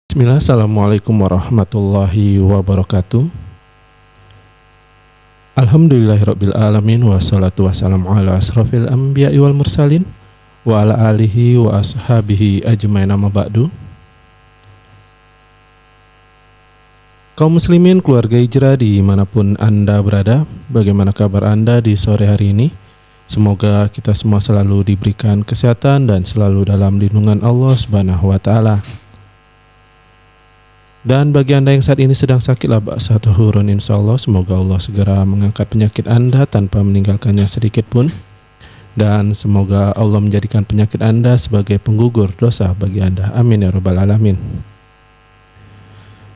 Bismillah, Assalamualaikum warahmatullahi wabarakatuh. Alhamdulillahirabbil alamin, wassalatu wassalamu ala asrofil anbiya'i wal mursalin wa ala alihi wa ashabihi ajmain, amma ba'du. Kaum muslimin, keluarga hijrah dimanapun Anda berada, bagaimana kabar Anda di sore hari ini? Semoga kita semua selalu diberikan kesehatan dan selalu dalam lindungan Allah Subhanahu wa ta'ala. Dan bagi Anda yang saat ini sedang sakit, la ba'sa tahurun, insyaallah semoga Allah segera mengangkat penyakit Anda tanpa meninggalkannya sedikit pun. Dan semoga Allah menjadikan penyakit Anda sebagai penggugur dosa bagi Anda. Amin ya rabbal alamin.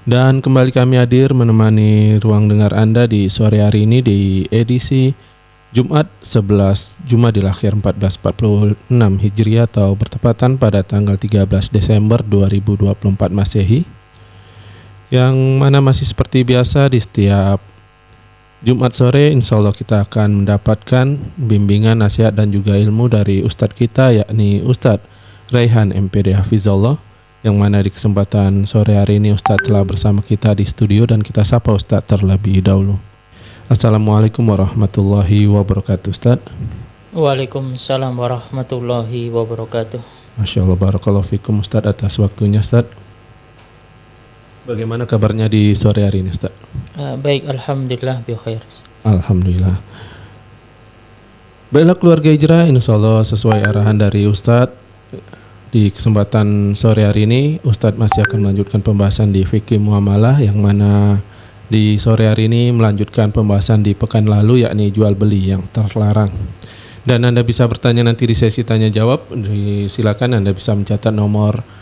Dan kembali kami hadir menemani ruang dengar Anda di sore hari ini di edisi Jumat 11 Jumadil Akhir 1446 Hijriah atau bertepatan pada tanggal 13 Desember 2024 Masehi. Yang mana masih seperti biasa di setiap Jumat sore, insya Allah kita akan mendapatkan bimbingan, nasihat dan juga ilmu dari Ustadz kita, yakni Ustadz Raihan MPD Hafizallah. Yang mana di kesempatan sore hari ini Ustadz telah bersama kita di studio dan kita sapa Ustadz terlebih dahulu. Assalamualaikum warahmatullahi wabarakatuh, Ustadz. Waalaikumsalam warahmatullahi wabarakatuh. Masya Allah, barakallahu fikum Ustadz atas waktunya, Ustadz. Bagaimana kabarnya di sore hari ini, Ustaz? Baik, alhamdulillah bi khair. Alhamdulillah. Baiklah keluarga hijrah, insyaallah sesuai arahan dari Ustadz, di kesempatan sore hari ini Ustadz masih akan melanjutkan pembahasan di fikih muamalah, yang mana di sore hari ini melanjutkan pembahasan di pekan lalu, yakni jual beli yang terlarang. Dan Anda bisa bertanya nanti di sesi tanya jawab. Silakan Anda bisa mencatat nomor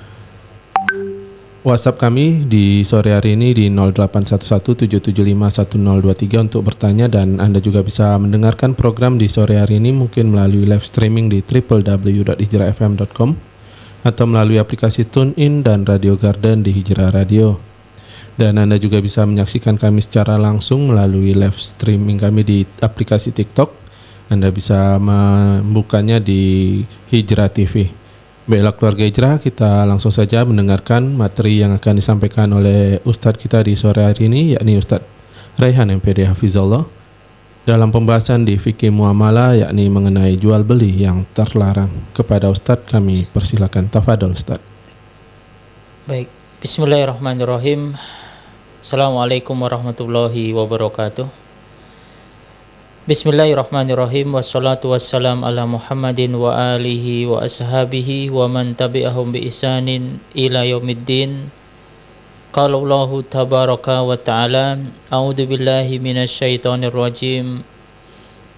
WhatsApp kami di sore hari ini di 081177511023 untuk bertanya, dan Anda juga bisa mendengarkan program di sore hari ini mungkin melalui live streaming di www.hijrahfm.com atau melalui aplikasi TuneIn dan Radio Garden di Hijrah Radio. Dan Anda juga bisa menyaksikan kami secara langsung melalui live streaming kami di aplikasi TikTok. Anda bisa membukanya di Hijrah TV. Baiklah keluarga hijrah, kita langsung saja mendengarkan materi yang akan disampaikan oleh Ustadz kita di sore hari ini, yakni Ustadz Raihan MPD Hafizallah, dalam pembahasan di fikih muamalah, yakni mengenai jual beli yang terlarang. Kepada Ustadz kami persilakan, tafadhol Ustadz. Baik, bismillahirrahmanirrahim. Assalamualaikum warahmatullahi wabarakatuh. Bismillahirrahmanirrahim. Wassalatu wassalam ala Muhammadin wa alihi wa ashabihi wa man tabi'ahum bi ihsanin ila yaumiddin. Qala Allahu tabaraka wa ta'ala, a'udzu billahi minasyaitonir rajim.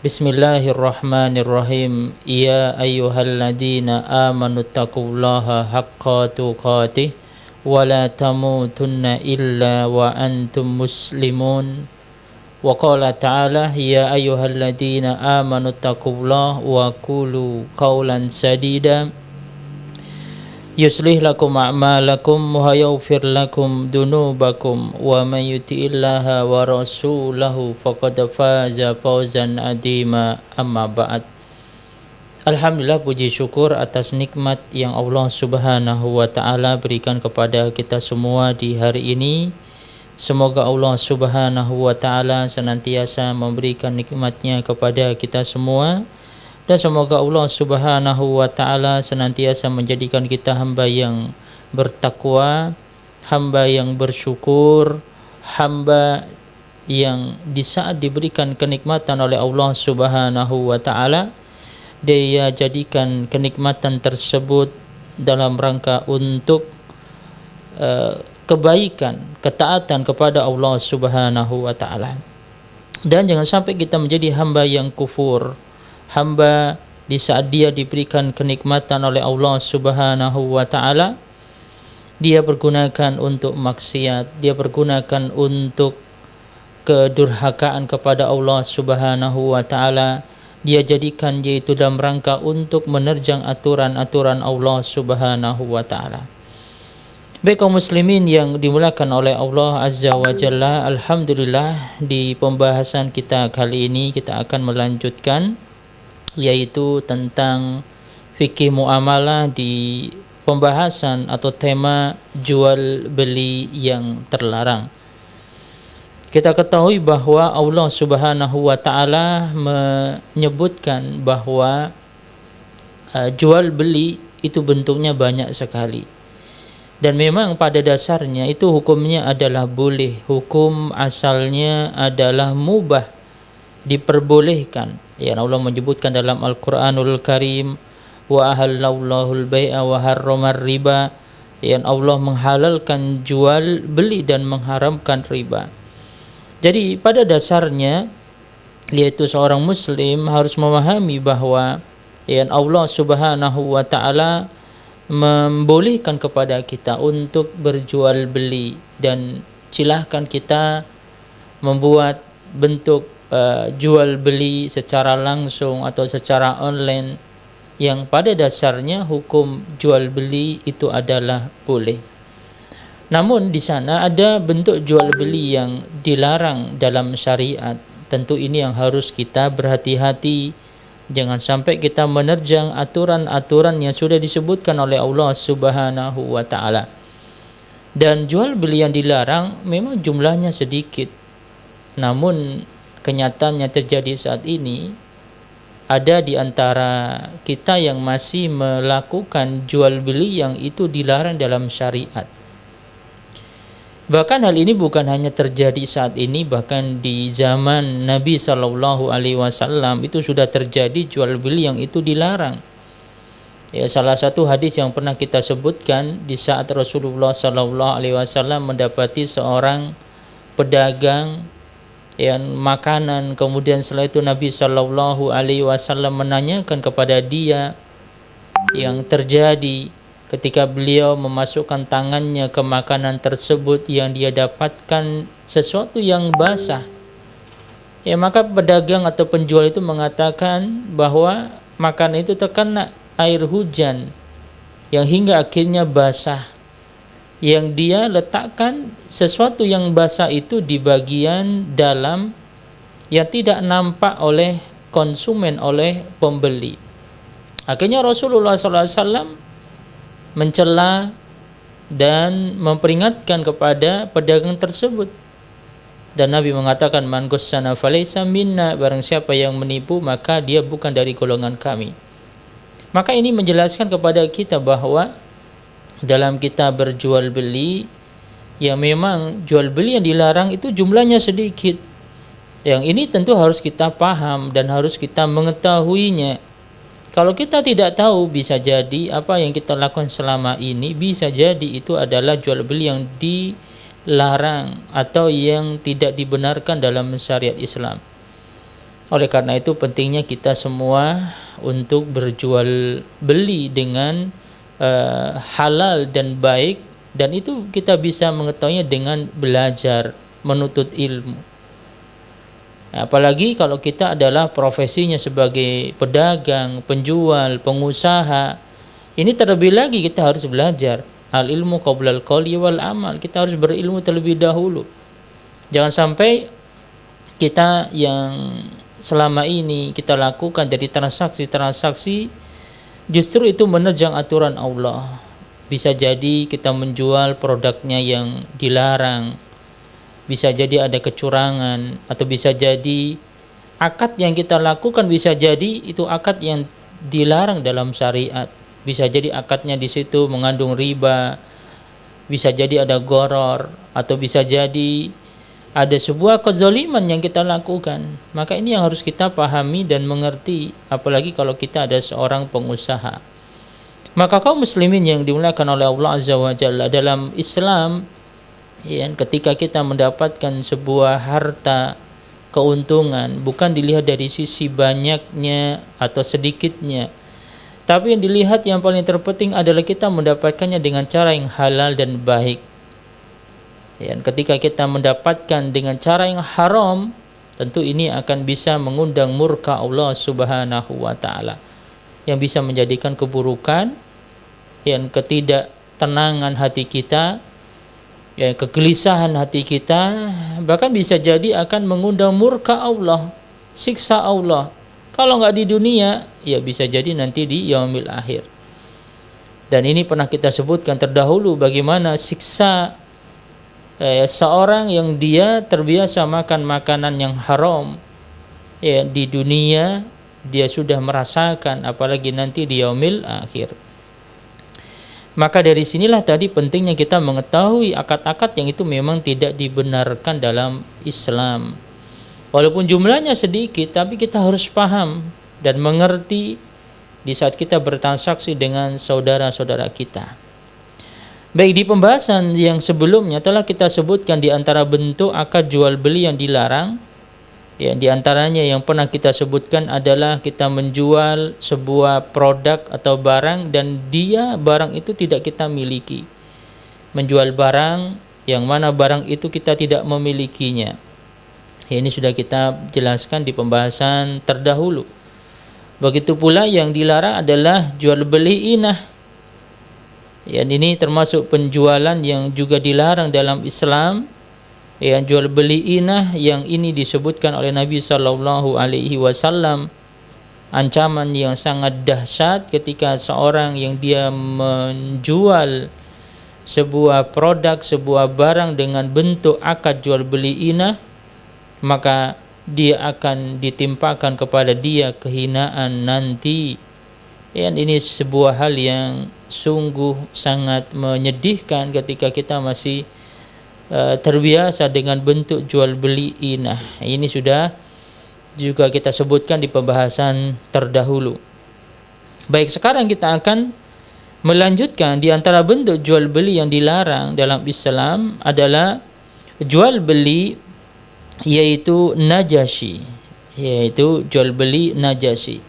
Bismillahirrahmanirrahim. Ya ayyuhalladzina amanu taqullaha haqqa tuqatih wa la tamutunna illa wa antum muslimun. Wa qala ta'ala, ya ayyuhalladzina amanu taqullaha wa qulu qawlan sadida yuslih lakum a'malakum wa yaghfir lakum dunubakum wa may yuti'illaha wa rasulahu faqad faza fawzan adima, amma ba'd. Alhamdulillah, puji syukur atas nikmat yang Allah Subhanahu wa ta'ala berikan kepada kita semua di hari ini. Semoga Allah Subhanahu wa ta'ala senantiasa memberikan nikmatnya kepada kita semua, dan semoga Allah Subhanahu wa ta'ala senantiasa menjadikan kita hamba yang bertakwa, hamba yang bersyukur, hamba yang di saat diberikan kenikmatan oleh Allah Subhanahu wa ta'ala, Dia jadikan kenikmatan tersebut dalam rangka untuk kebaikan, ketaatan kepada Allah Subhanahu wa ta'ala. Dan jangan sampai kita menjadi hamba yang kufur, hamba di saat dia diberikan kenikmatan oleh Allah Subhanahu wa ta'ala, dia pergunakan untuk maksiat, dia pergunakan untuk kedurhakaan kepada Allah Subhanahu wa ta'ala, dia jadikan yaitu dalam rangka untuk menerjang aturan-aturan Allah Subhanahu wa ta'ala. Baik kaum muslimin yang dimuliakan oleh Allah Azza wa Jalla, alhamdulillah di pembahasan kita kali ini kita akan melanjutkan yaitu tentang fikih muamalah di pembahasan atau tema jual beli yang terlarang. Kita ketahui bahwa Allah Subhanahu wa taala menyebutkan bahwa jual beli itu bentuknya banyak sekali. Dan memang pada dasarnya itu hukumnya adalah boleh. Hukum asalnya adalah mubah, diperbolehkan. Ya, Allah menyebutkan dalam Al-Qur'anul Karim, wa ahallallahu al-bai'a wa harramar riba. Ya, Allah menghalalkan jual beli dan mengharamkan riba. Jadi pada dasarnya yaitu seorang muslim harus memahami bahwa ya, Allah Subhanahu wa taala membolehkan kepada kita untuk berjual beli, dan silahkan kita membuat bentuk jual beli secara langsung atau secara online, yang pada dasarnya hukum jual beli itu adalah boleh. Namun di sana ada bentuk jual beli yang dilarang dalam syariat. Tentu ini yang harus kita berhati-hati. Jangan sampai kita menerjang aturan-aturan yang sudah disebutkan oleh Allah Subhanahu wa taala. Dan jual beli yang dilarang memang jumlahnya sedikit. Namun kenyataan yang terjadi saat ini, ada di antara kita yang masih melakukan jual beli yang itu dilarang dalam syariat. Bahkan hal ini bukan hanya terjadi saat ini, bahkan di zaman Nabi Shallallahu Alaihi Wasallam itu sudah terjadi jual beli yang itu dilarang. Ya, salah satu hadis yang pernah kita sebutkan di saat Rasulullah Shallallahu Alaihi Wasallam mendapati seorang pedagang yang makanan, kemudian setelah itu Nabi Shallallahu Alaihi Wasallam menanyakan kepada dia yang terjadi ketika beliau memasukkan tangannya ke makanan tersebut yang dia dapatkan sesuatu yang basah. Ya, maka pedagang atau penjual itu mengatakan bahwa makanan itu terkena air hujan yang hingga akhirnya basah. Yang dia letakkan sesuatu yang basah itu di bagian dalam yang tidak nampak oleh konsumen, oleh pembeli. Akhirnya Rasulullah SAW mencela dan memperingatkan kepada pedagang tersebut, dan Nabi mengatakan, man ghassana falaysa minna, barang siapa yang menipu maka dia bukan dari golongan kami. Maka ini menjelaskan kepada kita bahwa dalam kita berjual beli, ya memang jual beli yang dilarang itu jumlahnya sedikit. Yang ini tentu harus kita paham dan harus kita mengetahuinya. Kalau kita tidak tahu, bisa jadi apa yang kita lakukan selama ini bisa jadi itu adalah jual beli yang dilarang atau yang tidak dibenarkan dalam syariat Islam. Oleh karena itu pentingnya kita semua untuk berjual beli dengan halal dan baik, dan itu kita bisa mengetahuinya dengan belajar, menuntut ilmu. Apalagi kalau kita adalah profesinya sebagai pedagang, penjual, pengusaha, ini terlebih lagi kita harus belajar. Al ilmu qablal qawli wal amal. Kita harus berilmu terlebih dahulu. Jangan sampai kita yang selama ini kita lakukan jadi transaksi justru itu menerjang aturan Allah. Bisa jadi kita menjual produknya yang dilarang, bisa jadi ada kecurangan, atau bisa jadi akad yang kita lakukan bisa jadi itu akad yang dilarang dalam syariat. Bisa jadi akadnya di situ mengandung riba, bisa jadi ada gharar, atau bisa jadi ada sebuah kezaliman yang kita lakukan. Maka ini yang harus kita pahami dan mengerti, apalagi kalau kita ada seorang pengusaha. Maka kaum muslimin yang dimuliakan oleh Allah Azza wa Jalla, dalam Islam, ya, ketika kita mendapatkan sebuah harta keuntungan, bukan dilihat dari sisi banyaknya atau sedikitnya, tapi yang dilihat yang paling terpenting adalah kita mendapatkannya dengan cara yang halal dan baik. Ya, ketika kita mendapatkan dengan cara yang haram, tentu ini akan bisa mengundang murka Allah Subhanahu wa taala, yang bisa menjadikan keburukan, yang ketidaktenangan hati kita, ya, kegelisahan hati kita, bahkan bisa jadi akan mengundang murka Allah, siksa Allah. Kalau nggak di dunia, ya bisa jadi nanti di yaumil akhir. Dan ini pernah kita sebutkan terdahulu bagaimana siksa seorang yang dia terbiasa makan makanan yang haram ya, di dunia dia sudah merasakan, apalagi nanti di yaumil akhir. Maka dari sinilah tadi pentingnya kita mengetahui akad-akad yang itu memang tidak dibenarkan dalam Islam. Walaupun jumlahnya sedikit, tapi kita harus paham dan mengerti di saat kita bertransaksi dengan saudara-saudara kita. Baik, di pembahasan yang sebelumnya telah kita sebutkan di antara bentuk akad jual beli yang dilarang. Ya, di antaranya yang pernah kita sebutkan adalah kita menjual sebuah produk atau barang dan barang itu tidak kita miliki. Menjual barang yang mana barang itu kita tidak memilikinya. Ya, ini sudah kita jelaskan di pembahasan terdahulu. Begitu pula yang dilarang adalah jual beli inah. Ya, ini termasuk penjualan yang juga dilarang dalam Islam. Ya, jual beli inah yang ini disebutkan oleh Nabi sallallahu alaihi wasallam ancaman yang sangat dahsyat ketika seorang yang dia menjual sebuah produk, sebuah barang dengan bentuk akad jual beli inah, maka dia akan ditimpakan kepada dia kehinaan nanti. Dan ini sebuah hal yang sungguh sangat menyedihkan ketika kita masih terbiasa dengan bentuk jual beli inah. Ini sudah juga kita sebutkan di pembahasan terdahulu. Baik, sekarang kita akan melanjutkan di antara bentuk jual beli yang dilarang dalam Islam adalah jual beli yaitu najasyi, yaitu jual beli najasyi.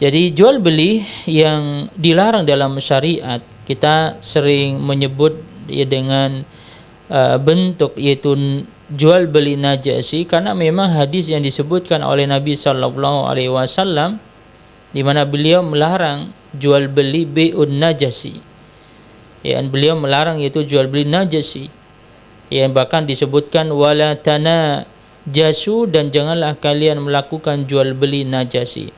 Jadi jual beli yang dilarang dalam syariat kita sering menyebut ya dengan bentuk yaitu jual beli najasyi, karena memang hadis yang disebutkan oleh Nabi sallallahu alaihi wasallam di mana beliau melarang jual beli bai'un najasyi. Ya, beliau melarang yaitu jual beli najasyi. Yang bahkan disebutkan wala tanajasu, dan janganlah kalian melakukan jual beli najasyi.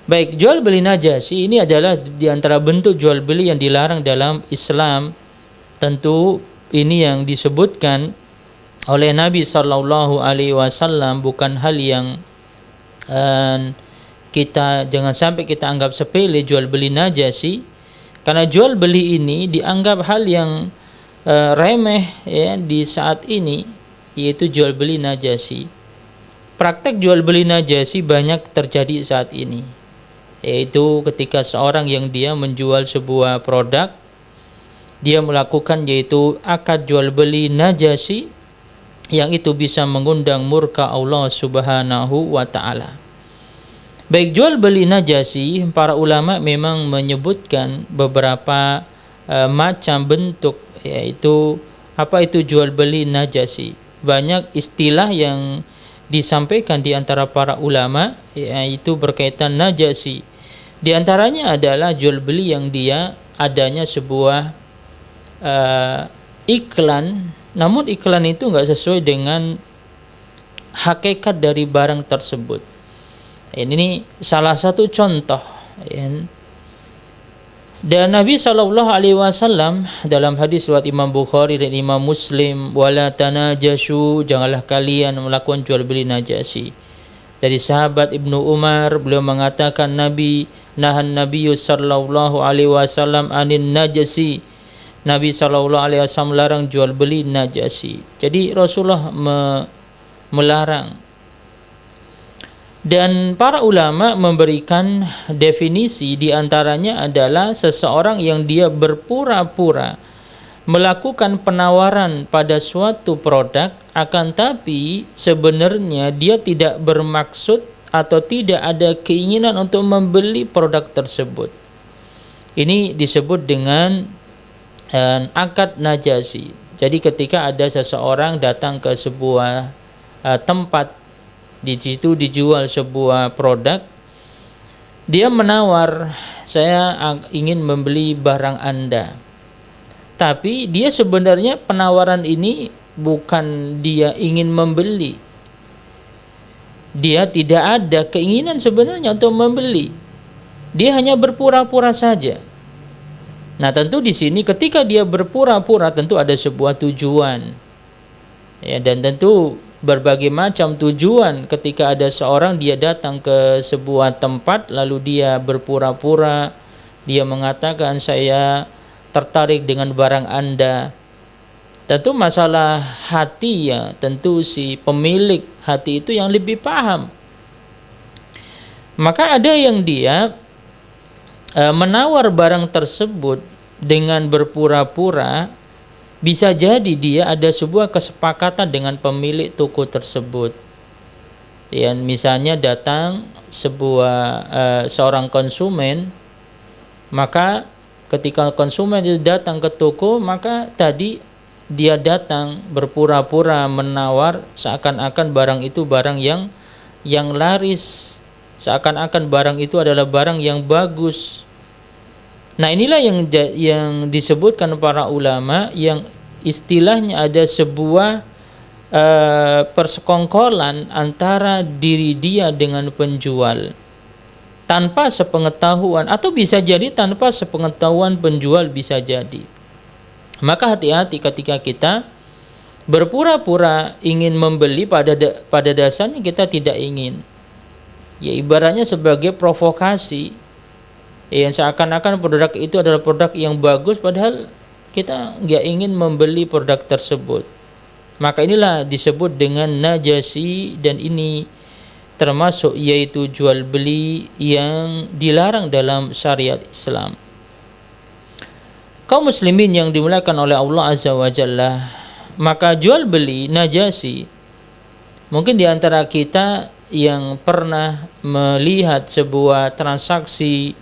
Baik, jual beli najasyi ini adalah di antara bentuk jual beli yang dilarang dalam Islam. Tentu ini yang disebutkan oleh Nabi sallallahu alaihi wasallam bukan hal yang kita jangan sampai kita anggap sepele jual beli najasyi, karena jual beli ini dianggap hal yang remeh ya di saat ini, yaitu jual beli najasyi. Praktek jual beli najasyi banyak terjadi saat ini, yaitu ketika seorang yang dia menjual sebuah produk, dia melakukan yaitu akad jual beli najasyi yang itu bisa mengundang murka Allah Subhanahu wa taala. Baik, jual beli najasyi, para ulama memang menyebutkan beberapa macam bentuk, yaitu apa itu jual beli najasyi. Banyak istilah yang disampaikan di antara para ulama yaitu berkaitan najasyi. Di antaranya adalah jual beli yang dia adanya sebuah iklan, namun iklan itu enggak sesuai dengan hakikat dari barang tersebut. Ini salah satu contoh ya. Dan Nabi sallallahu alaihi wasallam dalam hadis riwayat Imam Bukhari dan Imam Muslim, wala tanajashu, janganlah kalian melakukan jual beli najasyi. Dari sahabat Ibnu Umar, beliau mengatakan nahan Nabi sallallahu alaihi wasallam anin najasyi. Nabi sallallahu alaihi wasallam melarang jual beli najasyi. Jadi Rasulullah melarang. Dan para ulama memberikan definisi, di antaranya adalah seseorang yang dia berpura-pura melakukan penawaran pada suatu produk, akan tapi sebenarnya dia tidak bermaksud atau tidak ada keinginan untuk membeli produk tersebut. Ini disebut dengan akad najasyi. Jadi ketika ada seseorang datang ke sebuah tempat, di situ dijual sebuah produk, dia menawar, saya ingin membeli barang Anda. Tapi dia sebenarnya penawaran ini bukan dia ingin membeli. Dia tidak ada keinginan sebenarnya untuk membeli. Dia hanya berpura-pura saja. Nah, tentu di sini ketika dia berpura-pura tentu ada sebuah tujuan. Ya, dan tentu berbagai macam tujuan ketika ada seorang dia datang ke sebuah tempat lalu dia berpura-pura, dia mengatakan saya tertarik dengan barang Anda. Tentu masalah hati ya, tentu si pemilik hati itu yang lebih paham. Maka ada yang dia menawar barang tersebut dengan berpura-pura, bisa jadi dia ada sebuah kesepakatan dengan pemilik toko tersebut. Ya, misalnya datang seorang konsumen, maka ketika konsumen itu datang ke toko, maka tadi dia datang berpura-pura menawar seakan-akan barang itu barang yang laris, seakan-akan barang itu adalah barang yang bagus. Nah, inilah yang disebutkan para ulama, yang istilahnya ada sebuah persekongkolan antara diri dia dengan penjual tanpa sepengetahuan, atau bisa jadi tanpa sepengetahuan penjual, bisa jadi. Maka hati-hati ketika kita berpura-pura ingin membeli, pada dasarnya kita tidak ingin. Ya, ibaratnya sebagai provokasi, yang seakan-akan produk itu adalah produk yang bagus padahal kita nggak ingin membeli produk tersebut. Maka inilah disebut dengan najasi, dan ini termasuk yaitu jual beli yang dilarang dalam syariat Islam. Kaum muslimin yang dimuliakan oleh Allah Azza wa Jalla, maka jual beli najasi, mungkin di antara kita yang pernah melihat sebuah transaksi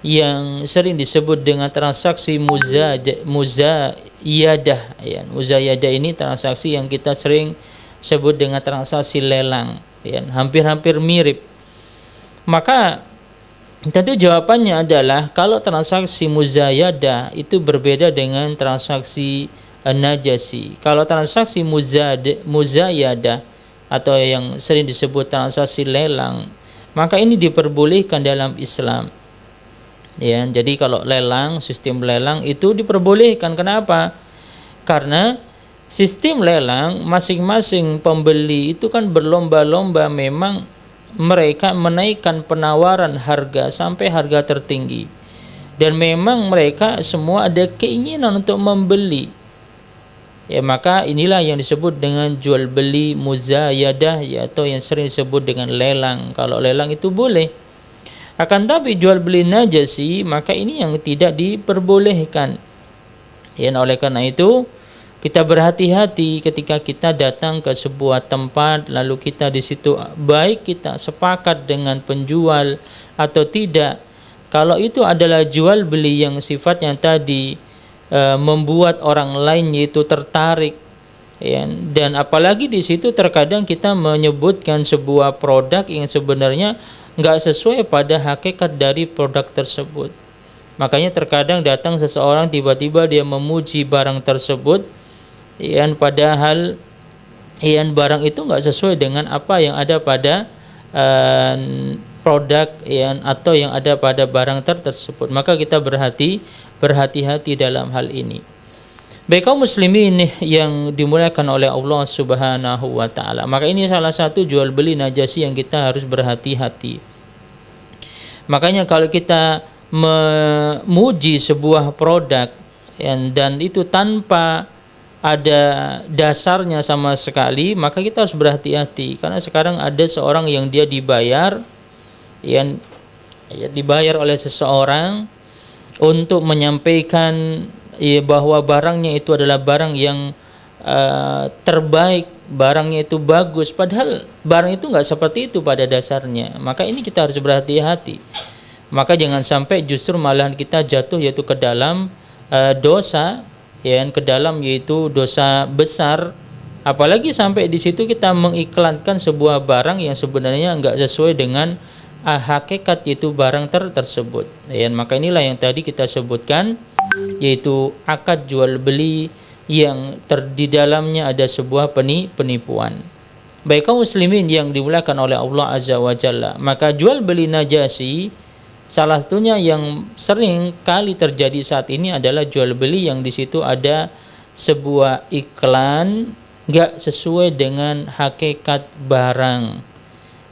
yang sering disebut dengan transaksi muzayadah. Ya, muzayadah ini transaksi yang kita sering sebut dengan transaksi lelang. Ya, hampir-hampir mirip. Maka tentu jawabannya adalah kalau transaksi muzayadah itu berbeda dengan transaksi najasi. Kalau transaksi muzayadah atau yang sering disebut transaksi lelang, maka ini diperbolehkan dalam Islam. Ya, jadi kalau lelang, sistem lelang itu diperbolehkan. Kenapa? Karena sistem lelang masing-masing pembeli itu kan berlomba-lomba, memang mereka menaikkan penawaran harga sampai harga tertinggi, dan memang mereka semua ada keinginan untuk membeli. Ya, maka inilah yang disebut dengan jual beli muzayadah, ya, atau yang sering disebut dengan lelang. Kalau lelang itu boleh. Akan tapi jual beli najasi, maka ini yang tidak diperbolehkan. Ya, oleh karena itu kita berhati-hati ketika kita datang ke sebuah tempat lalu kita di situ baik kita sepakat dengan penjual atau tidak. Kalau itu adalah jual beli yang sifatnya tadi membuat orang lain yaitu tertarik, ya, dan apalagi di situ terkadang kita menyebutkan sebuah produk yang sebenarnya nggak sesuai pada hakikat dari produk tersebut. Makanya terkadang datang seseorang tiba-tiba dia memuji barang tersebut, ya, padahal ya, barang itu nggak sesuai dengan apa yang ada pada produk, ya, atau yang ada pada barang tersebut. Maka kita berhati-hati dalam hal ini. Baik kaum muslimin yang dimuliakan oleh Allah Subhanahu wa taala. Maka ini salah satu jual beli najasi yang kita harus berhati-hati. Makanya kalau kita memuji sebuah produk, ya, dan itu tanpa ada dasarnya sama sekali, maka kita harus berhati-hati. Karena sekarang ada seorang yang dia dibayar, yang dibayar oleh seseorang untuk menyampaikan, ya, bahwa barangnya itu adalah barang yang terbaik, barangnya itu bagus, padahal barang itu nggak seperti itu pada dasarnya. Maka ini kita harus berhati-hati. Maka jangan sampai justru malahan kita jatuh yaitu ke dalam dosa, ya, ke dalam yaitu dosa besar. Apalagi sampai di situ kita mengiklankan sebuah barang yang sebenarnya nggak sesuai dengan hakikat yaitu barang tersebut. Ya, maka inilah yang tadi kita sebutkan, yaitu akad jual beli yang di dalamnya ada sebuah penipuan. Baik kaum muslimin yang dimuliakan oleh Allah Azza wa Jalla, maka jual beli najasi Salah satunya yang sering kali terjadi saat ini adalah jual beli yang di situ ada sebuah iklan nggak sesuai dengan hakikat barang.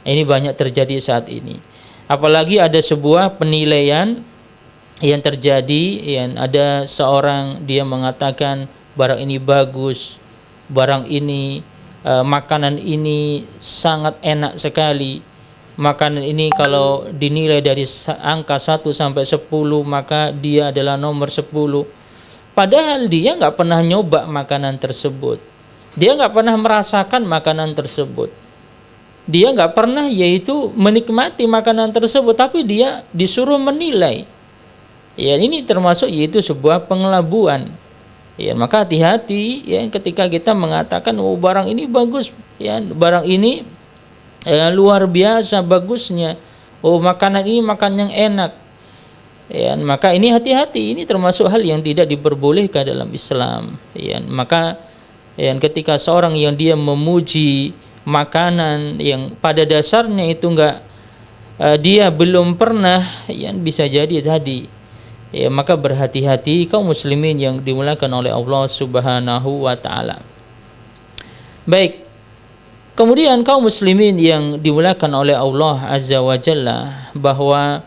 Ini banyak terjadi saat ini. Apalagi ada sebuah penilaian yang terjadi, yang ada seorang dia mengatakan barang ini bagus, barang ini makanan ini sangat enak sekali. Makanan ini kalau dinilai dari angka 1 sampai 10 maka dia adalah nomor 10. Padahal dia nggak pernah nyoba makanan tersebut. Dia nggak pernah merasakan makanan tersebut. Dia nggak pernah yaitu menikmati makanan tersebut, tapi dia disuruh menilai. Ya, ini termasuk yaitu sebuah pengelabuan. Ya, maka hati-hati ya ketika kita mengatakan oh barang ini bagus, ya barang ini luar biasa bagusnya. Oh makanan ini makan yang enak. Ya, maka ini hati-hati, ini termasuk hal yang tidak diperbolehkan dalam Islam. Ya, maka ya, ketika seorang yang dia memuji makanan yang pada dasarnya itu dia belum pernah, ya bisa jadi tadi. Ya, maka berhati-hati kaum muslimin yang dimuliakan oleh Allah Subhanahu wa taala. Baik. Kemudian kaum muslimin yang dimuliakan oleh Allah Azza wa Jalla, bahwa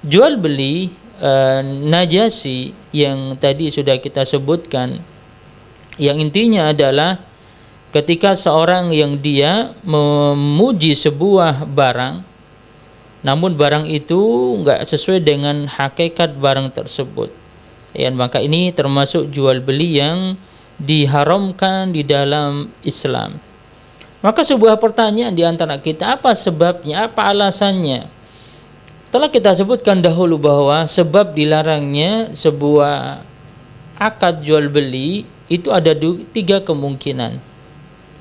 jual beli najasi yang tadi sudah kita sebutkan, yang intinya adalah ketika seorang yang dia memuji sebuah barang, namun barang itu enggak sesuai dengan hakikat barang tersebut, ya, maka ini termasuk jual beli yang diharamkan di dalam Islam. Maka sebuah pertanyaan di antara kita, apa sebabnya, apa alasannya? Telah kita sebutkan dahulu bahwa sebab dilarangnya sebuah akad jual beli itu ada 3 kemungkinan.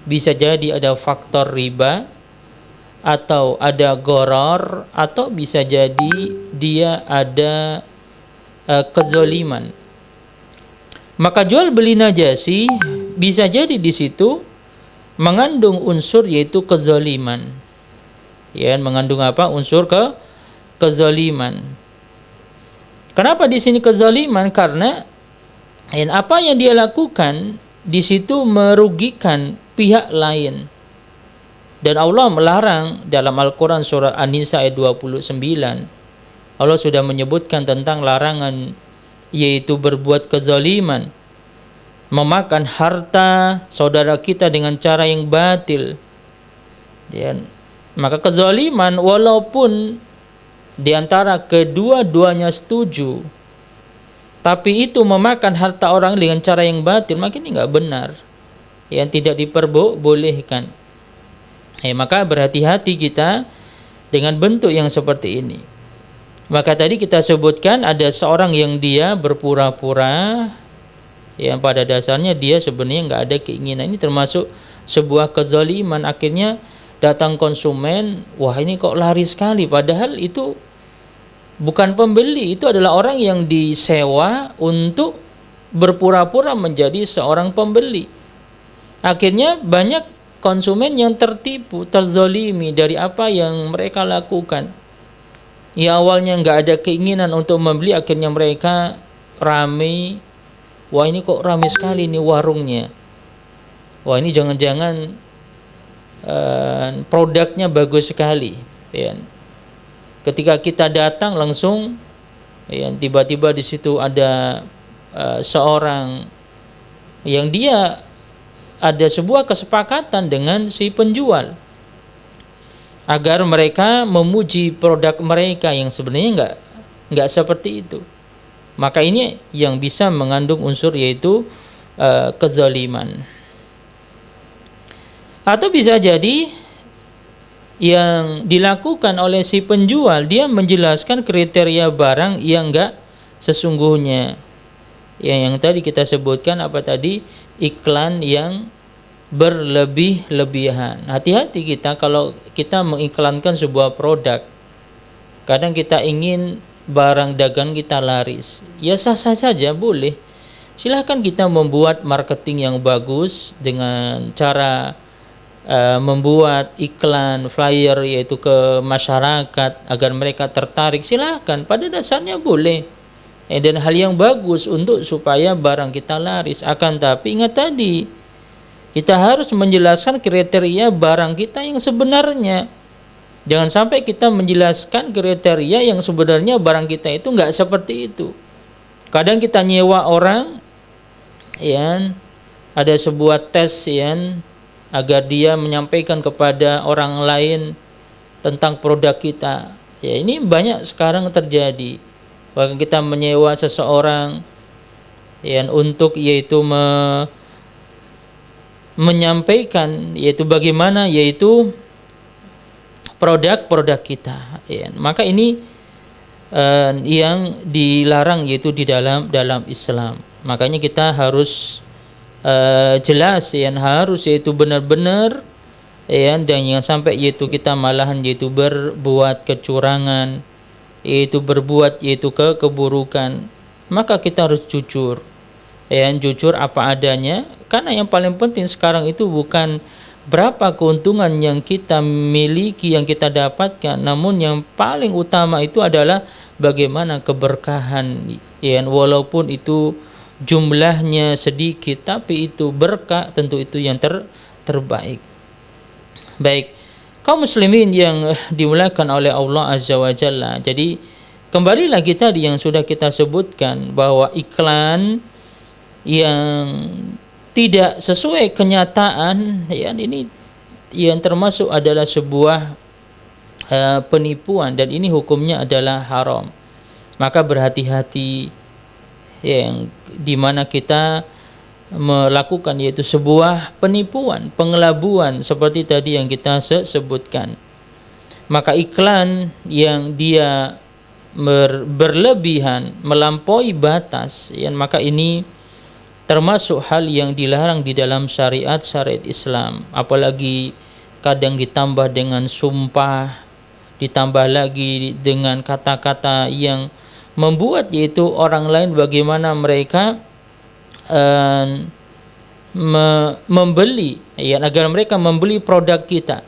Bisa jadi ada faktor riba, atau ada gharar, atau bisa jadi dia ada kezaliman. Maka jual beli najasi bisa jadi di situ mengandung unsur yaitu kezaliman. Ya, mengandung apa? Unsur kezaliman. Kenapa di sini kezaliman? Karena apa yang dia lakukan di situ merugikan pihak lain. Dan Allah melarang dalam Al-Qur'an surah An-Nisa ayat 29. Allah sudah menyebutkan tentang larangan yaitu berbuat kezaliman, memakan harta saudara kita dengan cara yang batil. Dan maka kezaliman walaupun di antara kedua-duanya setuju, tapi itu memakan harta orang dengan cara yang batil, maka ini enggak benar. Yang tidak diperbolehkan. Maka berhati-hati kita dengan bentuk yang seperti ini. Maka tadi kita sebutkan ada seorang yang dia berpura-pura, yang pada dasarnya dia sebenarnya nggak ada keinginan. Ini termasuk sebuah kezaliman. Akhirnya datang konsumen, wah ini kok laris sekali, padahal itu bukan pembeli, itu adalah orang yang disewa untuk berpura-pura menjadi seorang pembeli. Akhirnya banyak konsumen yang tertipu, terzalimi dari apa yang mereka lakukan. Ya awalnya nggak ada keinginan untuk membeli, akhirnya mereka ramai. Wah ini kok ramai sekali nih warungnya. Wah ini jangan-jangan produknya bagus sekali. Ya. Ketika kita datang langsung, ya, tiba-tiba di situ ada seorang yang dia ada sebuah kesepakatan dengan si penjual agar mereka memuji produk mereka yang sebenarnya nggak seperti itu. Maka ini yang bisa mengandung unsur yaitu kezaliman. Atau bisa jadi yang dilakukan oleh si penjual, dia menjelaskan kriteria barang yang enggak sesungguhnya. Yang tadi kita sebutkan apa tadi? Iklan yang berlebih-lebihan. Hati-hati kita kalau kita mengiklankan sebuah produk. Kadang kita ingin barang dagang kita laris. Ya sah-sah saja, boleh. Silahkan kita membuat marketing yang bagus dengan cara membuat iklan flyer yaitu ke masyarakat agar mereka tertarik, silahkan, pada dasarnya boleh. Dan hal yang bagus untuk supaya barang kita laris. Akan tapi ingat tadi, kita harus menjelaskan kriteria barang kita yang sebenarnya. Jangan sampai kita menjelaskan kriteria yang sebenarnya barang kita itu nggak seperti itu. Kadang kita nyewa orang, ya, ada sebuah tes, ya, agar dia menyampaikan kepada orang lain tentang produk kita. Ya, ini banyak sekarang terjadi. Bahkan kita menyewa seseorang, ya, untuk yaitu menyampaikan yaitu bagaimana yaitu produk-produk kita, ya. Maka ini yang dilarang yaitu di dalam Islam. Makanya kita harus jelas, ya, harus yaitu benar-benar, ya, dan jangan sampai yaitu kita malahan yaitu berbuat kecurangan, yaitu berbuat yaitu keburukan. Maka kita harus jujur, ya, jujur apa adanya, karena yang paling penting sekarang itu bukan berapa keuntungan yang kita miliki, yang kita dapatkan, namun yang paling utama itu adalah bagaimana keberkahan, ya, walaupun itu jumlahnya sedikit tapi itu berkah, tentu itu yang terbaik. Baik, kaum muslimin yang dimuliakan oleh Allah Azza wa Jalla. Jadi kembali lagi tadi yang sudah kita sebutkan bahwa iklan yang tidak sesuai kenyataan, ya, ini yang termasuk adalah sebuah penipuan, dan ini hukumnya adalah haram. Maka berhati-hati, yang dimana kita melakukan yaitu sebuah penipuan, pengelabuan seperti tadi yang kita sebutkan. Maka iklan yang dia berlebihan, melampaui batas, ya, maka ini termasuk hal yang dilarang di dalam syariat Islam. Apalagi kadang ditambah dengan sumpah, ditambah lagi dengan kata-kata yang membuat yaitu orang lain bagaimana mereka membeli, ya, agar mereka membeli produk kita.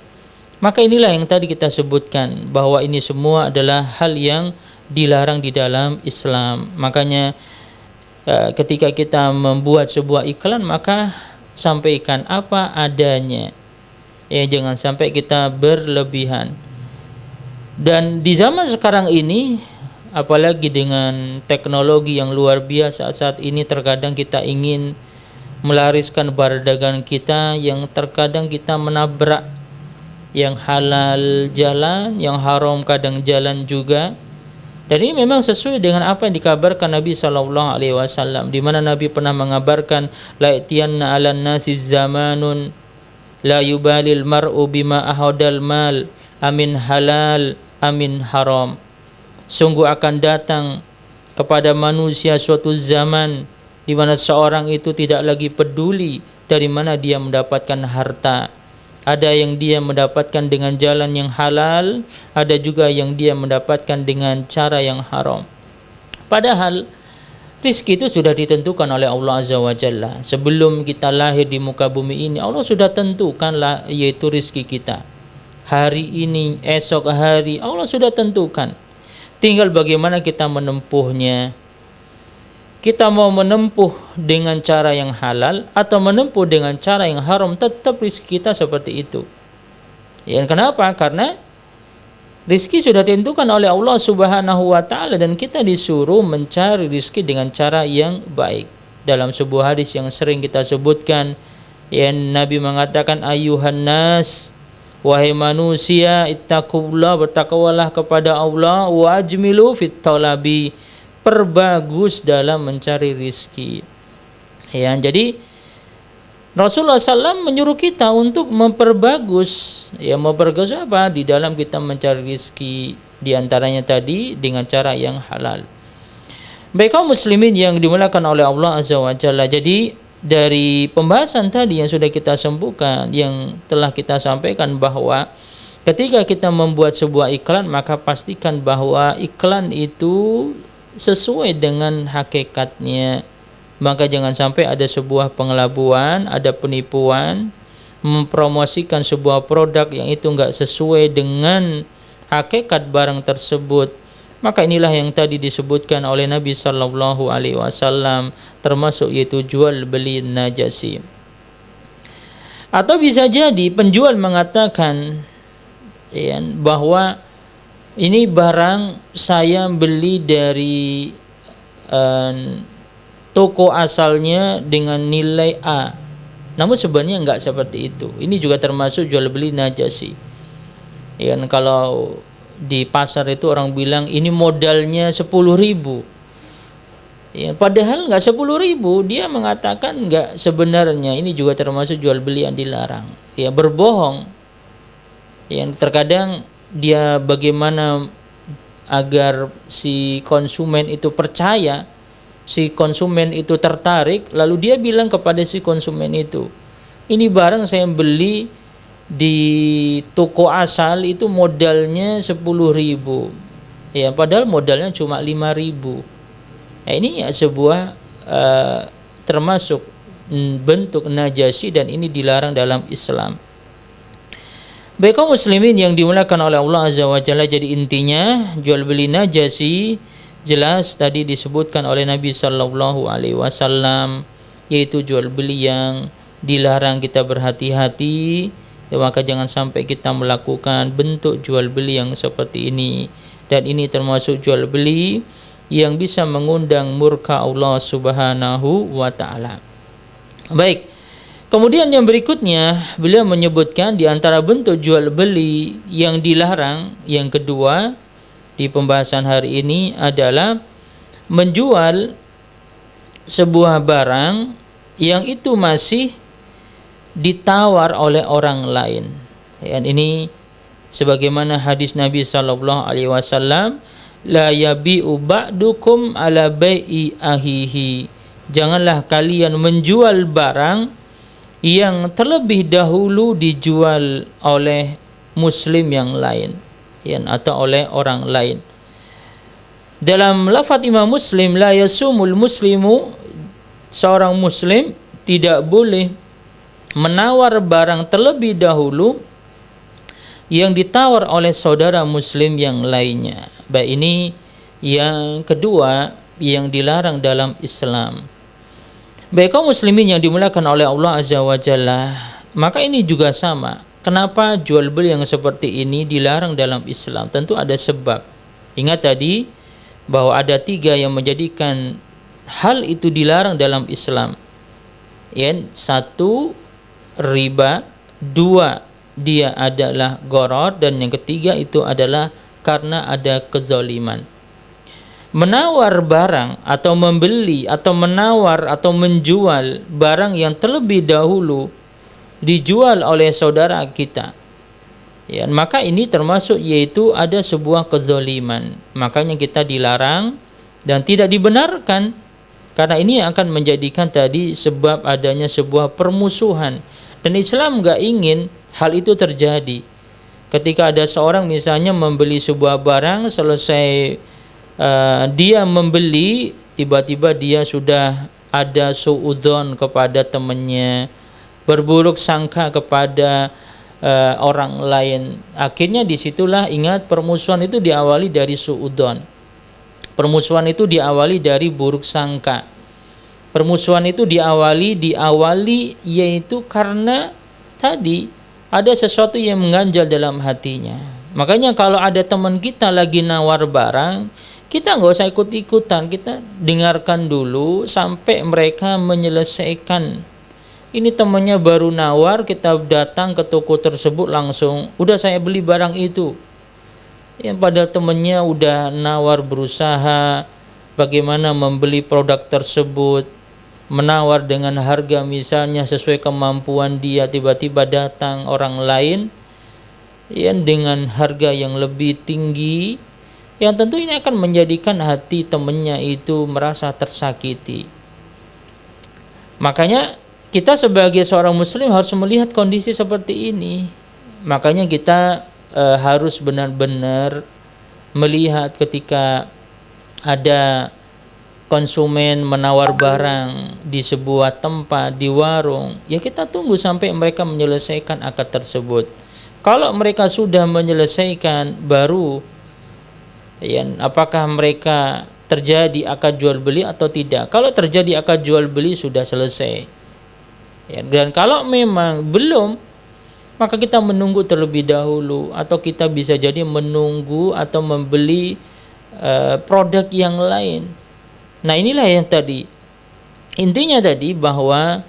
Maka inilah yang tadi kita sebutkan bahwa ini semua adalah hal yang dilarang di dalam Islam. Makanya ketika kita membuat sebuah iklan, maka sampaikan apa adanya, ya, jangan sampai kita berlebihan. Dan di zaman sekarang ini, apalagi dengan teknologi yang luar biasa saat ini, terkadang kita ingin melariskan barang dagangan kita, yang terkadang kita menabrak yang halal jalan, yang haram kadang jalan juga. Dan ini memang sesuai dengan apa yang dikabarkan Nabi SAW, di mana Nabi pernah mengabarkan, la itiyanna 'alan nasi zamanun la yubalil mar'u bima ahadal mal amin halal amin haram. Sungguh akan datang kepada manusia suatu zaman di mana seorang itu tidak lagi peduli dari mana dia mendapatkan harta. Ada yang dia mendapatkan dengan jalan yang halal, ada juga yang dia mendapatkan dengan cara yang haram. Padahal rizki itu sudah ditentukan oleh Allah Azza wa Jalla. Sebelum kita lahir di muka bumi ini, Allah sudah tentukanlah yaitu rizki kita. Hari ini, esok hari, Allah sudah tentukan. Tinggal bagaimana kita menempuhnya. Kita mau menempuh dengan cara yang halal atau menempuh dengan cara yang haram, tetap rizki kita seperti itu. Ya, kenapa? Karena rizki sudah ditentukan oleh Allah Subhanahu wa Ta'ala, dan kita disuruh mencari rizki dengan cara yang baik. Dalam sebuah hadis yang sering kita sebutkan, ya, Nabi mengatakan, ayuhan nas, wahai manusia, ittaqullah, bertakwalah kepada Allah, wa ajmilu fit talabi, perbagus dalam mencari rizki. Ya, jadi Rasulullah SAW menyuruh kita untuk memperbagus, ya, memperbagus apa? Di dalam kita mencari rizki, di antaranya tadi dengan cara yang halal. Baik kaum muslimin yang dimuliakan oleh Allah Azza wa Jalla. Jadi dari pembahasan tadi yang sudah kita sambungkan, yang telah kita sampaikan bahwa ketika kita membuat sebuah iklan, maka pastikan bahwa iklan itu sesuai dengan hakikatnya. Maka jangan sampai ada sebuah pengelabuan, ada penipuan, mempromosikan sebuah produk yang itu enggak sesuai dengan hakikat barang tersebut, maka inilah yang tadi disebutkan oleh Nabi sallallahu alaihi wasallam, termasuk yaitu jual beli najasi. Atau bisa jadi penjual mengatakan ya, bahwa ini barang saya beli dari toko asalnya dengan nilai A, namun sebenarnya enggak seperti itu. Ini juga termasuk jual beli najasi. Ya, kalau di pasar itu orang bilang ini modalnya 10.000. Ya, padahal enggak 10.000, dia mengatakan enggak sebenarnya. Ini juga termasuk jual beli yang dilarang. Ya, berbohong. Yang terkadang dia bagaimana agar si konsumen itu percaya, si konsumen itu tertarik, lalu dia bilang kepada si konsumen itu, ini barang saya beli di toko asal itu modalnya 10.000. Ya, padahal modalnya cuma 5.000. Nah, ini ya sebuah termasuk bentuk najasi dan ini dilarang dalam Islam. Baik kaum muslimin yang dimuliakan oleh Allah Azza wa Jalla, jadi intinya jual beli najasi jelas tadi disebutkan oleh Nabi sallallahu alaihi wasallam, yaitu jual beli yang dilarang, kita berhati-hati. Ya, maka jangan sampai kita melakukan bentuk jual beli yang seperti ini, dan ini termasuk jual beli yang bisa mengundang murka Allah Subhanahu wa taala. Baik. Kemudian yang berikutnya beliau menyebutkan di antara bentuk jual beli yang dilarang yang kedua di pembahasan hari ini adalah menjual sebuah barang yang itu masih ditawar oleh orang lain. Dan ini sebagaimana hadis Nabi sallallahu alaihi wasallam, la yabi'u ba'dukum ala bai'i ahihi. Janganlah kalian menjual barang yang terlebih dahulu dijual oleh muslim yang lain, ya, atau oleh orang lain. Dalam lafaz Imam Muslim, la yasumul muslimu, seorang muslim tidak boleh menawar barang terlebih dahulu yang ditawar oleh saudara muslim yang lainnya. Baik, ini yang kedua yang dilarang dalam Islam. Baik kaum muslimin yang dimuliakan oleh Allah Azza wa Jalla, maka ini juga sama. Kenapa jual beli yang seperti ini dilarang dalam Islam? Tentu ada sebab. Ingat tadi bahwa ada 3 yang menjadikan hal itu dilarang dalam Islam. Ya, 1 riba, 2 dia adalah gharar, dan yang ketiga itu adalah karena ada kezaliman. Menawar barang atau membeli atau menawar atau menjual barang yang terlebih dahulu dijual oleh saudara kita, ya, maka ini termasuk yaitu ada sebuah kezaliman. Makanya kita dilarang dan tidak dibenarkan, karena ini akan menjadikan tadi sebab adanya sebuah permusuhan, dan Islam nggak ingin hal itu terjadi. Ketika ada seorang misalnya membeli sebuah barang, selesai dia membeli, tiba-tiba dia sudah ada suudzon kepada temannya, berburuk sangka kepada orang lain. Akhirnya disitulah ingat, permusuhan itu diawali dari suudzon. Permusuhan itu diawali dari buruk sangka. Permusuhan itu diawali yaitu karena tadi ada sesuatu yang mengganjal dalam hatinya. Makanya kalau ada teman kita lagi nawar barang, kita nggak usah ikut-ikutan, kita dengarkan dulu sampai mereka menyelesaikan. Ini temannya baru nawar, kita datang ke toko tersebut langsung, udah saya beli barang itu. Yang pada temannya udah nawar, berusaha bagaimana membeli produk tersebut, menawar dengan harga misalnya sesuai kemampuan dia, tiba-tiba datang orang lain yang dengan harga yang lebih tinggi, yang tentu ini akan menjadikan hati temannya itu merasa tersakiti. Makanya kita sebagai seorang muslim harus melihat kondisi seperti ini. Makanya kita harus benar-benar melihat ketika ada konsumen menawar barang di sebuah tempat, di warung, ya kita tunggu sampai mereka menyelesaikan akad tersebut. Kalau mereka sudah menyelesaikan, baru ya, apakah mereka terjadi akad jual beli atau tidak. Kalau terjadi akad jual beli, sudah selesai ya. Dan kalau memang belum, maka kita menunggu terlebih dahulu, atau kita bisa jadi menunggu atau membeli produk yang lain. Nah, inilah yang tadi intinya tadi, bahwa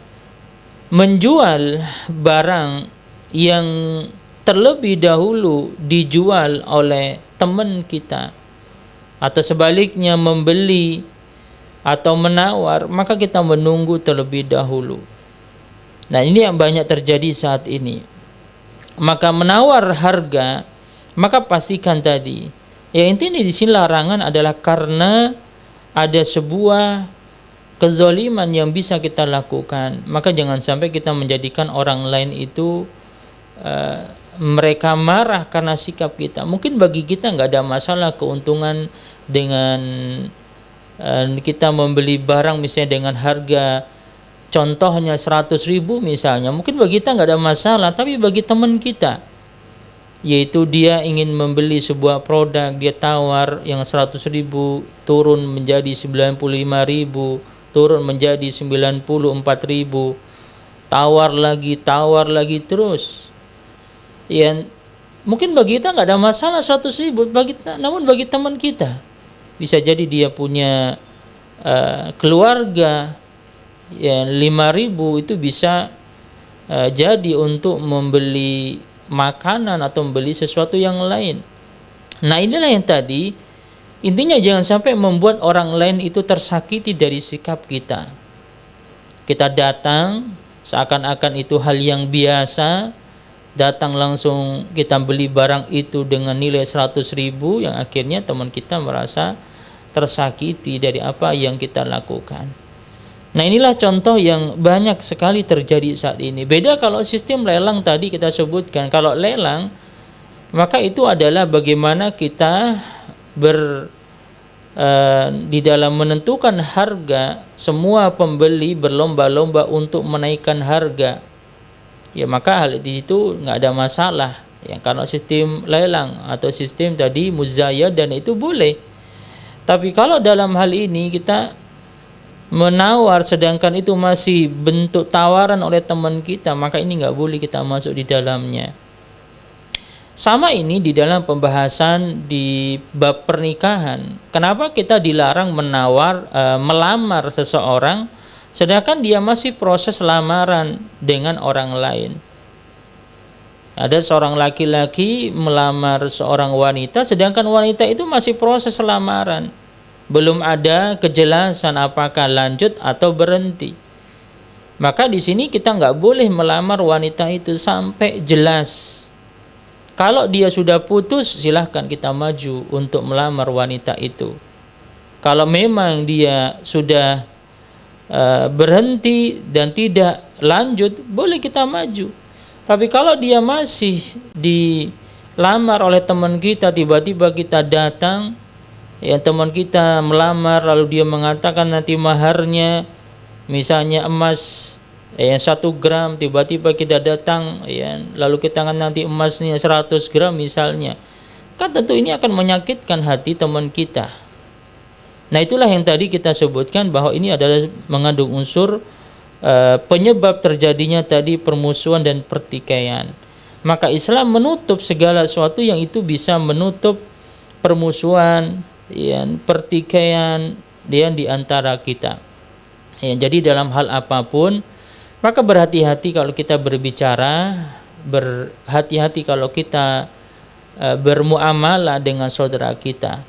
menjual barang yang terlebih dahulu dijual oleh teman kita, atau sebaliknya membeli atau menawar, maka kita menunggu terlebih dahulu. Nah, ini yang banyak terjadi saat ini. Maka menawar harga, maka pastikan tadi, ya intinya di sini larangan adalah karena ada sebuah kezaliman yang bisa kita lakukan. Maka jangan sampai kita menjadikan orang lain itu mereka marah karena sikap kita. Mungkin bagi kita nggak ada masalah keuntungan dengan kita membeli barang misalnya dengan harga contohnya 100.000 misalnya, mungkin bagi kita nggak ada masalah. Tapi bagi teman kita, yaitu dia ingin membeli sebuah produk, dia tawar yang 100.000 turun menjadi 95.000, turun menjadi 94.000, tawar lagi terus. Ya, mungkin bagi kita nggak ada masalah 100.000, namun bagi teman kita bisa jadi dia punya keluarga, ya 5.000 itu bisa jadi untuk membeli makanan atau membeli sesuatu yang lain. Nah, inilah yang tadi intinya, jangan sampai membuat orang lain itu tersakiti dari sikap kita. Kita datang seakan-akan itu hal yang biasa, datang langsung kita beli barang itu dengan nilai 100.000, yang akhirnya teman kita merasa tersakiti dari apa yang kita lakukan. Nah, inilah contoh yang banyak sekali terjadi saat ini. Beda kalau sistem lelang tadi kita sebutkan. Kalau lelang, maka itu adalah bagaimana kita di dalam menentukan harga, semua pembeli berlomba-lomba untuk menaikkan harga. Ya, maka hal itu nggak ada masalah. Ya, kalau sistem lelang atau sistem tadi muzayyadah, itu boleh. Tapi kalau dalam hal ini kita menawar sedangkan itu masih bentuk tawaran oleh teman kita, maka ini nggak boleh kita masuk di dalamnya. Sama ini di dalam pembahasan di bab pernikahan. Kenapa kita dilarang melamar seseorang sedangkan dia masih proses lamaran dengan orang lain? Ada seorang laki-laki melamar seorang wanita sedangkan wanita itu masih proses lamaran. Belum ada kejelasan apakah lanjut atau berhenti. Maka di sini kita nggak boleh melamar wanita itu sampai jelas. Kalau dia sudah putus, silahkan kita maju untuk melamar wanita itu. Kalau memang dia sudah berhenti dan tidak lanjut, boleh kita maju. Tapi kalau dia masih dilamar oleh teman kita, tiba-tiba kita datang, ya teman kita melamar, lalu dia mengatakan nanti maharnya misalnya emas 1 gram, tiba-tiba kita datang, ya lalu kita akan nanti emasnya 100 gram misalnya, kan tentu ini akan menyakitkan hati teman kita. Nah, itulah yang tadi kita sebutkan bahwa ini adalah mengandung unsur penyebab terjadinya tadi permusuhan dan pertikaian. Maka Islam menutup segala sesuatu yang itu bisa menutup permusuhan, ya, pertikaian di antara kita. Ya, jadi dalam hal apapun, maka berhati-hati kalau kita berbicara, berhati-hati kalau kita bermuamalah dengan saudara kita.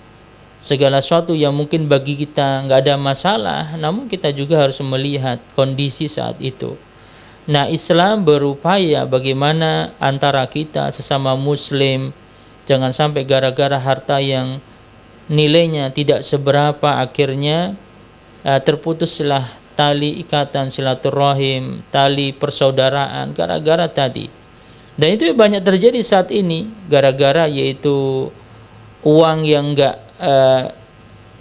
Segala sesuatu yang mungkin bagi kita nggak ada masalah, namun kita juga harus melihat kondisi saat itu. Nah, Islam berupaya bagaimana antara kita sesama muslim, jangan sampai gara-gara harta yang nilainya tidak seberapa akhirnya terputuslah tali ikatan silaturahim, tali persaudaraan gara-gara tadi. Dan itu banyak terjadi saat ini gara-gara yaitu uang yang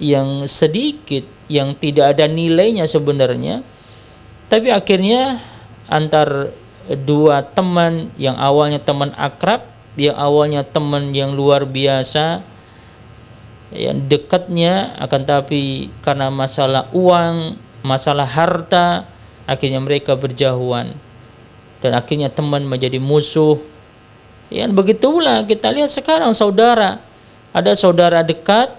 yang sedikit yang tidak ada nilainya sebenarnya, tapi akhirnya antar dua teman yang awalnya teman akrab, yang awalnya teman yang luar biasa, yang dekatnya, akan tapi karena masalah uang, masalah harta, akhirnya mereka berjauhan dan akhirnya teman menjadi musuh. Ya, begitulah kita lihat sekarang saudara, ada saudara dekat,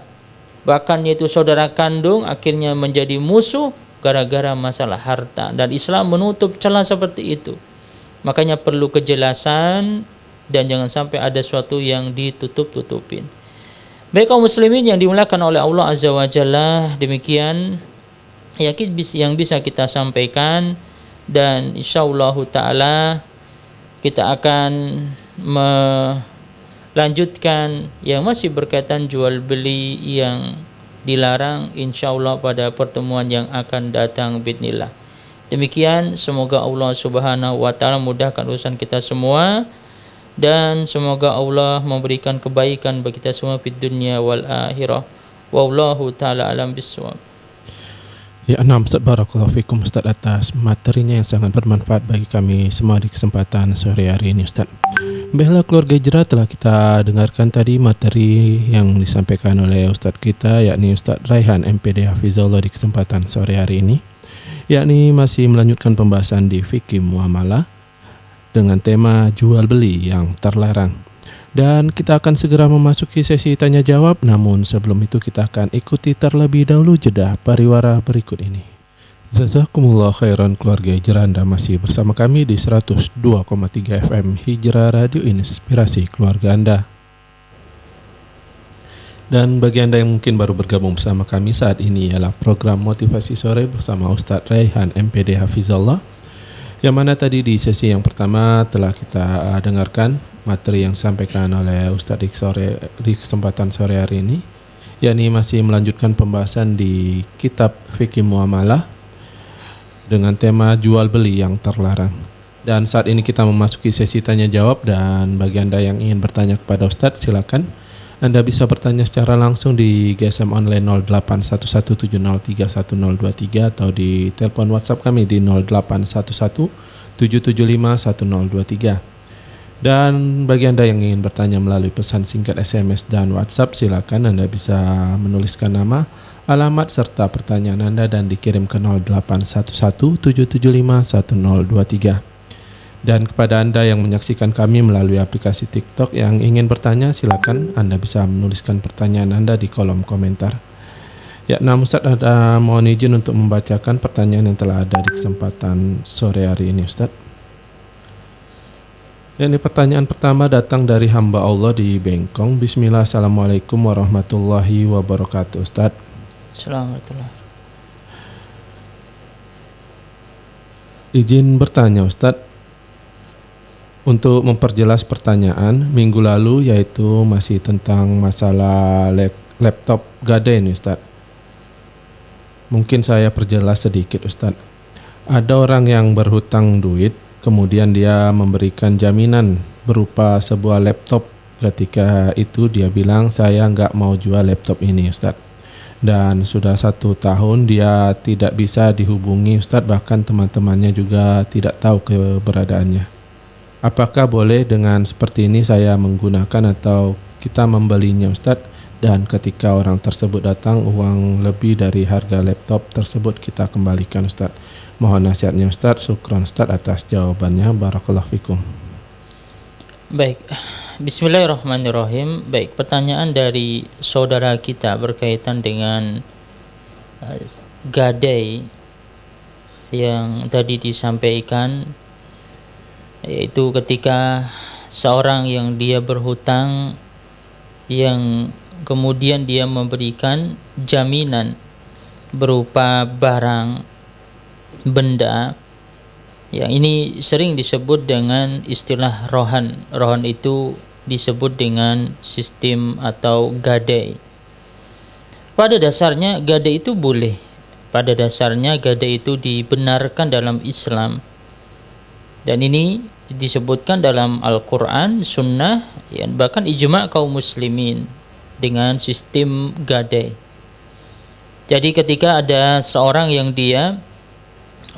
bahkan yaitu saudara kandung, akhirnya menjadi musuh gara-gara masalah harta, dan Islam menutup celah seperti itu. Makanya perlu kejelasan dan jangan sampai ada sesuatu yang ditutup-tutupin. Baik kaum muslimin yang dimuliakan oleh Allah Azza wa Jalla, demikian yang bisa kita sampaikan, dan insyaallah taala kita akan melanjutkan yang masih berkaitan jual beli yang dilarang insyaallah pada pertemuan yang akan datang bismillah. Demikian, semoga Allah Subhanahu wa taala mudahkan urusan kita semua, dan semoga Allah memberikan kebaikan bagi kita semua di dunia wal akhirah. Wallahu taala alam bisawab. Ya, Ustaz, barakallahu fikum Ustaz atas materinya yang sangat bermanfaat bagi kami semua di kesempatan sore hari ini Ustaz. Baiklah keluarga Hijrah, telah kita dengarkan tadi materi yang disampaikan oleh Ustaz kita, yakni Ustaz Raihan MPD Hafizahullah di kesempatan sore hari ini, yakni masih melanjutkan pembahasan di fikih muamalah dengan tema jual beli yang terlarang. Dan kita akan segera memasuki sesi tanya jawab, namun sebelum itu kita akan ikuti terlebih dahulu jeda pariwara berikut ini. Jazakumullah khairan keluarga Hijrah, Anda masih bersama kami di 102,3 FM Hijrah Radio Inspirasi Keluarga Anda. Dan bagi Anda yang mungkin baru bergabung bersama kami saat ini, ialah program Motivasi Sore bersama Ustadz Raihan MPD Hafizallah, yang mana tadi di sesi yang pertama telah kita dengarkan materi yang disampaikan oleh Ustadz di kesempatan sore hari ini, yakni masih melanjutkan pembahasan di kitab fikih muamalah dengan tema jual beli yang terlarang. Dan saat ini kita memasuki sesi tanya jawab, dan bagi Anda yang ingin bertanya kepada Ustadz, silakan Anda bisa bertanya secara langsung di GSM online 0811703123 atau di telepon WhatsApp kami di 0811775123. Dan bagi Anda yang ingin bertanya melalui pesan singkat SMS dan WhatsApp, silakan Anda bisa menuliskan nama, alamat serta pertanyaan Anda dan dikirim ke 0811775123. Dan kepada Anda yang menyaksikan kami melalui aplikasi TikTok yang ingin bertanya, silakan Anda bisa menuliskan pertanyaan Anda di kolom komentar. Ya, Ustaz, ada mohon izin untuk membacakan pertanyaan yang telah ada di kesempatan sore hari ini, Ustaz. Ini pertanyaan pertama datang dari hamba Allah di Bengkong. Bismillah, assalamualaikum warahmatullahi wabarakatuh, Ustaz. Assalamualaikum. Izin bertanya, Ustaz, untuk memperjelas pertanyaan minggu lalu, yaitu masih tentang masalah laptop Gaden, Ustaz. Mungkin saya perjelas sedikit, Ustaz. Ada orang yang berhutang duit, kemudian dia memberikan jaminan berupa sebuah laptop. Ketika itu dia bilang, saya nggak mau jual laptop ini, Ustaz. Dan sudah 1 tahun dia tidak bisa dihubungi, Ustaz. Bahkan teman-temannya juga tidak tahu keberadaannya. Apakah boleh dengan seperti ini saya menggunakan atau kita membelinya, Ustaz? Dan ketika orang tersebut datang, uang lebih dari harga laptop tersebut kita kembalikan, Ustaz. Mohon nasihatnya, Ustaz. Syukran, Ustaz, atas jawabannya. Barakallahu fikum. Baik, bismillahirrahmanirrahim. Baik, pertanyaan dari saudara kita berkaitan dengan gadai yang tadi disampaikan, yaitu ketika seorang yang dia berhutang, yang kemudian dia memberikan jaminan berupa barang, benda, yang ini sering disebut dengan istilah rohan. Rohan itu disebut dengan sistem atau gadai. Pada dasarnya gadai itu boleh. Pada dasarnya gadai itu dibenarkan dalam Islam. Dan ini disebutkan dalam Al-Quran, Sunnah, ya, bahkan ijma' kaum muslimin dengan sistem gadai. Jadi ketika ada seorang yang dia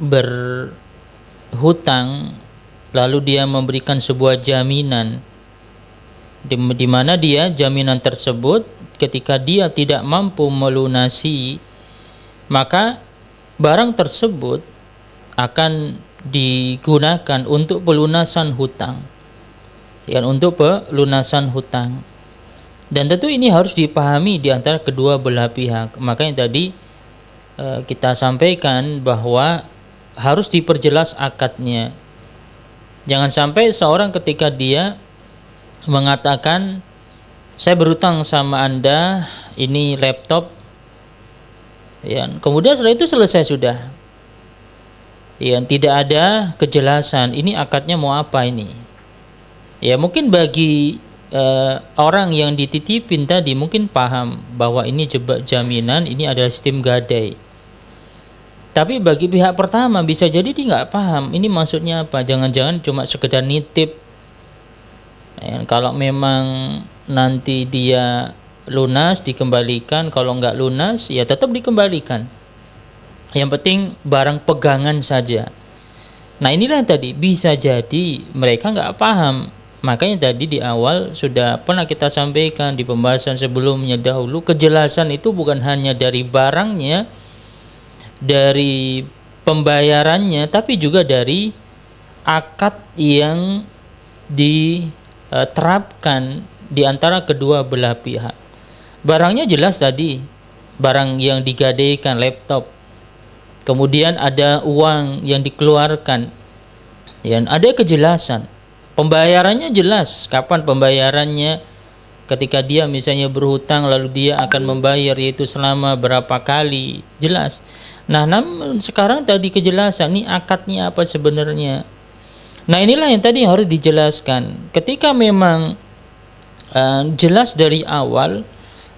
berhutang, lalu dia memberikan sebuah jaminan, di mana dia jaminan tersebut ketika dia tidak mampu melunasi, maka barang tersebut akan digunakan untuk pelunasan hutang, untuk pelunasan hutang. Dan tentu ini harus dipahami di antara kedua belah pihak. Makanya tadi kita sampaikan bahwa harus diperjelas akadnya. Jangan sampai seorang ketika dia mengatakan, saya berutang sama Anda ini laptop, kemudian setelah itu selesai sudah, tidak ada kejelasan ini akadnya mau apa ini. Mungkin bagi orang yang dititipin tadi mungkin paham bahwa ini jaminan, ini adalah sistem gadai. Tapi bagi pihak pertama bisa jadi dia nggak paham ini maksudnya apa. Jangan-jangan cuma sekedar nitip. Kalau memang nanti dia lunas dikembalikan, kalau nggak lunas ya tetap dikembalikan. Yang penting barang pegangan saja. Nah inilah yang tadi bisa jadi mereka nggak paham. Makanya tadi di awal sudah pernah kita sampaikan di pembahasan sebelumnya dahulu, kejelasan itu bukan hanya dari barangnya, dari pembayarannya, tapi juga dari akad yang diterapkan di antara kedua belah pihak. Barangnya jelas tadi, barang yang digadaikan laptop, kemudian ada uang yang dikeluarkan, ada kejelasan. Pembayarannya jelas, kapan pembayarannya, ketika dia misalnya berhutang lalu dia akan membayar yaitu selama berapa kali, jelas. Nah namun sekarang tadi kejelasan, ini akadnya apa sebenarnya. Nah inilah yang tadi harus dijelaskan. Ketika memang jelas dari awal,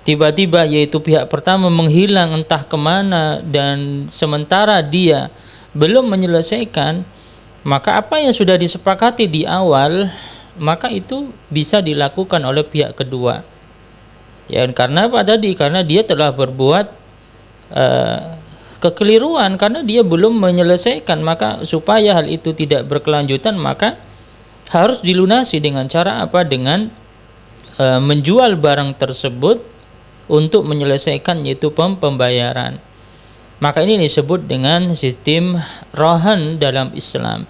tiba-tiba yaitu pihak pertama menghilang entah kemana dan sementara dia belum menyelesaikan, maka apa yang sudah disepakati di awal, maka itu bisa dilakukan oleh pihak kedua. Karena apa tadi? Karena dia telah berbuat kekeliruan, karena dia belum menyelesaikan, maka supaya hal itu tidak berkelanjutan maka harus dilunasi dengan cara apa? Dengan menjual barang tersebut untuk menyelesaikan yaitu pembayaran. Maka ini disebut dengan sistem rohan dalam Islam.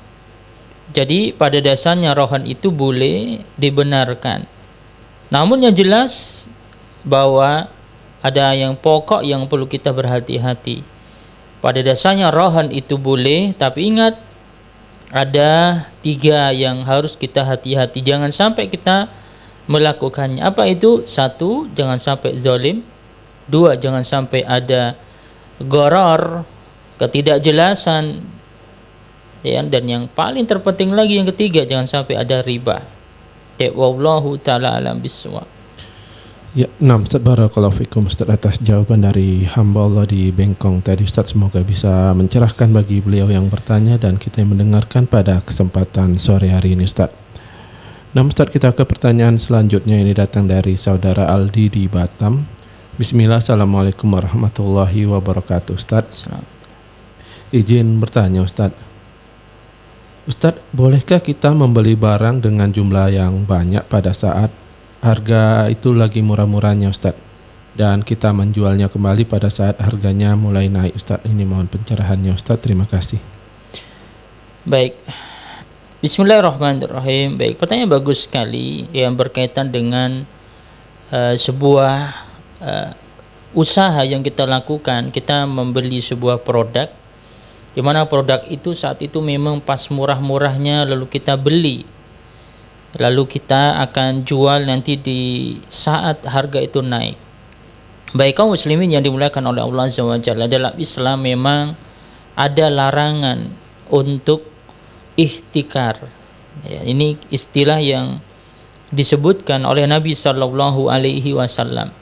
Jadi pada dasarnya rohan itu boleh dibenarkan. Namun yang jelas bahwa ada yang pokok yang perlu kita berhati-hati. Pada dasarnya rohan itu boleh, tapi ingat ada 3 yang harus kita hati-hati. Jangan sampai kita melakukannya. Apa itu? 1, jangan sampai zalim. 2, jangan sampai ada gharar, ketidakjelasan. Dan yang paling terpenting lagi yang ketiga, jangan sampai ada riba. Wallahu ta'ala alam bisawab. Ustaz, barakallahu fikum Ustaz atas jawaban dari hamba Allah di Bengkong tadi Ustaz. Semoga bisa mencerahkan bagi beliau yang bertanya dan kita yang mendengarkan pada kesempatan sore hari ini Ustaz. Ustaz, kita ke pertanyaan selanjutnya. Ini datang dari saudara Aldi di Batam. Bismillah, assalamualaikum warahmatullahi wabarakatuh Ustaz. Izin bertanya Ustaz. Ustaz, bolehkah kita membeli barang dengan jumlah yang banyak pada saat harga itu lagi murah-murahnya Ustaz, dan kita menjualnya kembali pada saat harganya mulai naik Ustaz? Ini mohon pencerahannya Ustaz, terima kasih. Baik, bismillahirrahmanirrahim. Baik, pertanyaan bagus sekali yang berkaitan dengan sebuah usaha yang kita lakukan. Kita membeli sebuah produk, di mana produk itu saat itu memang pas murah-murahnya, lalu kita beli, lalu kita akan jual nanti di saat harga itu naik. Baik kaum muslimin yang dimuliakan oleh Allah Azza wa Jalla, dalam Islam memang ada larangan untuk ihtikar. Ini istilah yang disebutkan oleh Nabi Sallallahu Alaihi Wasallam.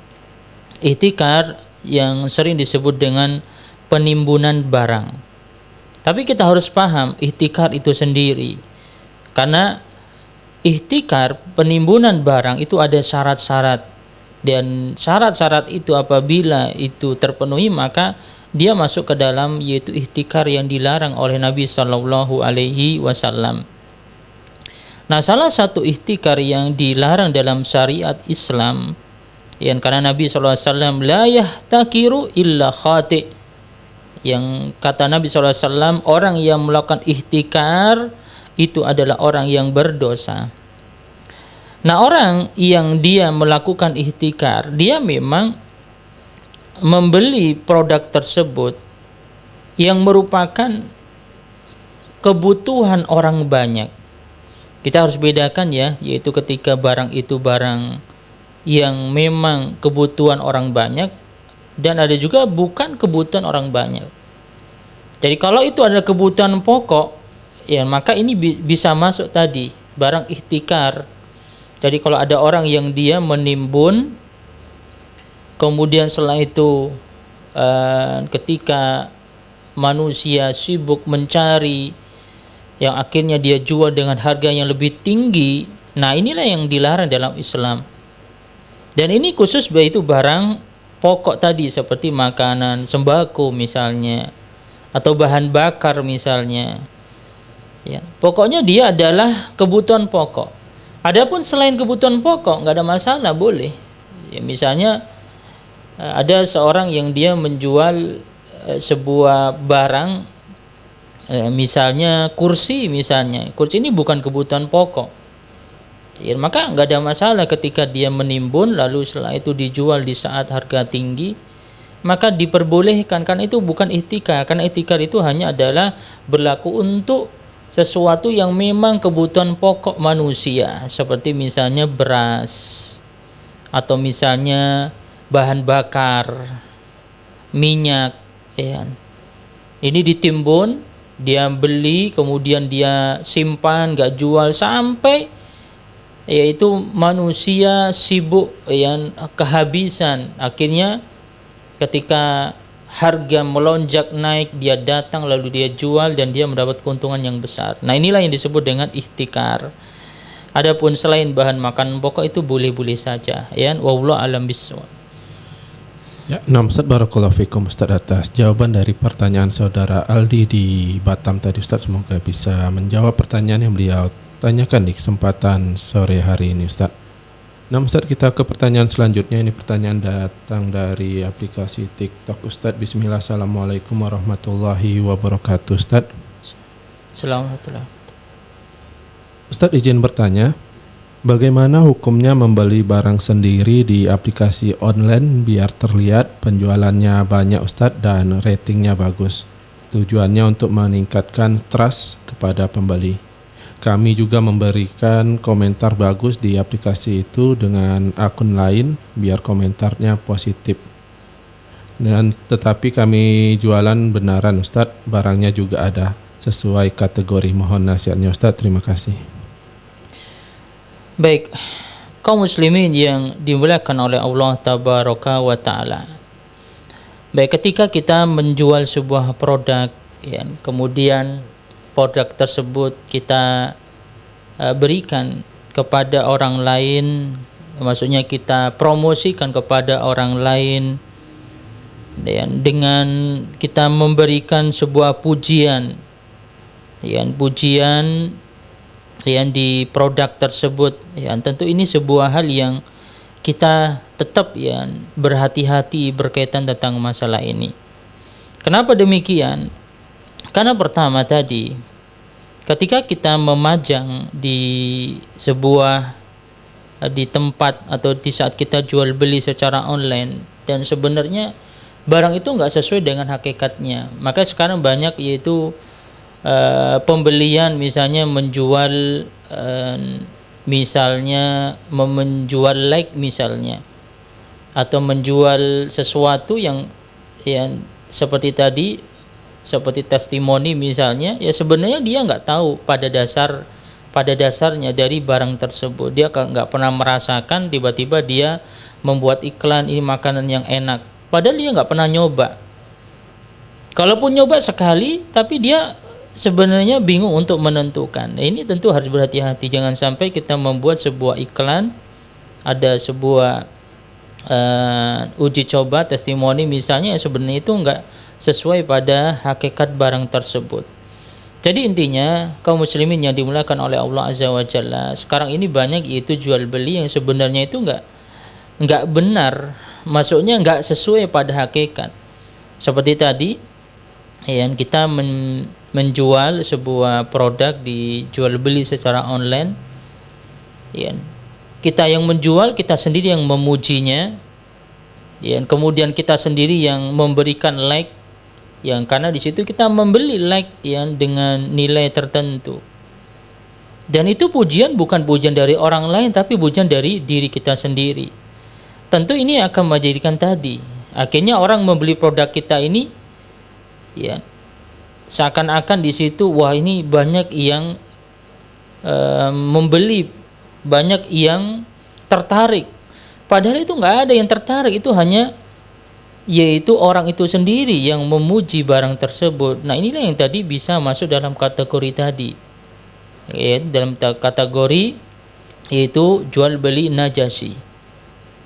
Ihtikar yang sering disebut dengan penimbunan barang. Tapi kita harus paham ihtikar itu sendiri, karena ihtikar penimbunan barang itu ada syarat-syarat. Dan syarat-syarat itu apabila itu terpenuhi, maka dia masuk ke dalam yaitu ihtikar yang dilarang oleh Nabi Shallallahu Alaihi Wasallam. Nah, salah satu ihtikar yang dilarang dalam syariat Islam, yang karena Nabi Shallallahu Alaihi Wasallam la yahtakiru illa khati, yang kata Nabi SAW, orang yang melakukan ihtikar itu adalah orang yang berdosa. Nah, orang yang dia melakukan ihtikar, dia memang membeli produk tersebut yang merupakan kebutuhan orang banyak. Kita harus bedakan ya, yaitu ketika barang itu barang yang memang kebutuhan orang banyak, dan ada juga bukan kebutuhan orang banyak. Jadi kalau itu adalah kebutuhan pokok, ya maka ini bisa masuk tadi barang ihtikar. Jadi kalau ada orang yang dia menimbun, kemudian setelah itu ketika manusia sibuk mencari, yang akhirnya dia jual dengan harga yang lebih tinggi, nah inilah yang dilarang dalam Islam. Dan ini khusus itu barang pokok tadi, seperti makanan, sembako misalnya, atau bahan bakar misalnya. Ya, pokoknya dia adalah kebutuhan pokok. Adapun selain kebutuhan pokok nggak ada masalah, boleh. Ya, misalnya ada seorang yang dia menjual sebuah barang, misalnya kursi misalnya. Kursi ini bukan kebutuhan pokok. Ya, maka nggak ada masalah ketika dia menimbun lalu setelah itu dijual di saat harga tinggi, maka diperbolehkan, karena itu bukan ihtikar. Karena ihtikar itu hanya adalah berlaku untuk sesuatu yang memang kebutuhan pokok manusia, seperti misalnya beras atau misalnya bahan bakar, minyak, ya. Ini ditimbun, dia beli, kemudian dia simpan, nggak jual sampai yaitu manusia sibuk yang kehabisan. Akhirnya ketika harga melonjak naik, dia datang lalu dia jual dan dia mendapat keuntungan yang besar. Nah, inilah yang disebut dengan ihtikar. Adapun selain bahan makanan pokok itu boleh-boleh saja, ya. Wallahu a'lam bishawab. Ya, Ustaz, barakallahu fikum Ustaz atas jawaban dari pertanyaan saudara Aldi di Batam tadi Ustaz. Semoga bisa menjawab pertanyaan yang beliau tanyakan di kesempatan sore hari ini Ustaz. Nah Ustaz, kita ke pertanyaan selanjutnya. Ini pertanyaan datang dari aplikasi TikTok Ustaz. Bismillah, assalamualaikum warahmatullahi wabarakatuh Ustaz. Assalamualaikum. Ustaz, izin bertanya, bagaimana hukumnya membeli barang sendiri di aplikasi online biar terlihat penjualannya banyak Ustaz dan ratingnya bagus? Tujuannya untuk meningkatkan trust kepada pembeli. Kami juga memberikan komentar bagus di aplikasi itu dengan akun lain biar komentarnya positif. Dan tetapi kami jualan benaran Ustaz, barangnya juga ada sesuai kategori. Mohon nasihatnya Ustaz, terima kasih. Baik, kaum muslimin yang dimuliakan oleh Allah Tabaraka wa Ta'ala. Baik, ketika kita menjual sebuah produk, ya, kemudian produk tersebut kita berikan kepada orang lain, maksudnya kita promosikan kepada orang lain, dan dengan kita memberikan sebuah pujian, pujian yang di produk tersebut, tentu ini sebuah hal yang kita tetap berhati-hati berkaitan tentang masalah ini. Kenapa demikian? Karena pertama tadi, ketika kita memajang di sebuah di tempat atau di saat kita jual beli secara online dan sebenarnya barang itu nggak sesuai dengan hakikatnya, maka sekarang banyak yaitu pembelian misalnya menjual misalnya menjual like misalnya, atau menjual sesuatu yang seperti tadi, seperti testimoni misalnya, ya sebenarnya dia nggak tahu pada dasarnya dari barang tersebut, dia nggak pernah merasakan, tiba-tiba dia membuat iklan ini makanan yang enak, padahal dia nggak pernah nyoba. Kalaupun nyoba sekali, tapi dia sebenarnya bingung untuk menentukan. Ini tentu harus berhati-hati, jangan sampai kita membuat sebuah iklan, ada sebuah uji coba, testimoni misalnya, yang sebenarnya itu enggak sesuai pada hakikat barang tersebut. Jadi intinya kaum muslimin yang dimuliakan oleh Allah Azza wa Jalla, sekarang ini banyak itu jual beli yang sebenarnya itu enggak benar, maksudnya enggak sesuai pada hakikat. Seperti tadi yang kita menjual sebuah produk dijual beli secara online, ya, kita yang menjual, kita sendiri yang memujinya, ya, kemudian kita sendiri yang memberikan like, yang karena di situ kita membeli like yang dengan nilai tertentu, dan itu pujian bukan pujian dari orang lain tapi pujian dari diri kita sendiri. Tentu ini akan menjadikan tadi akhirnya orang membeli produk kita ini, ya, seakan-akan di situ wah ini banyak yang membeli, banyak yang tertarik, padahal itu nggak ada yang tertarik, itu hanya yaitu orang itu sendiri yang memuji barang tersebut. Nah inilah yang tadi bisa masuk dalam kategori tadi, ya, dalam kategori yaitu jual beli najasi,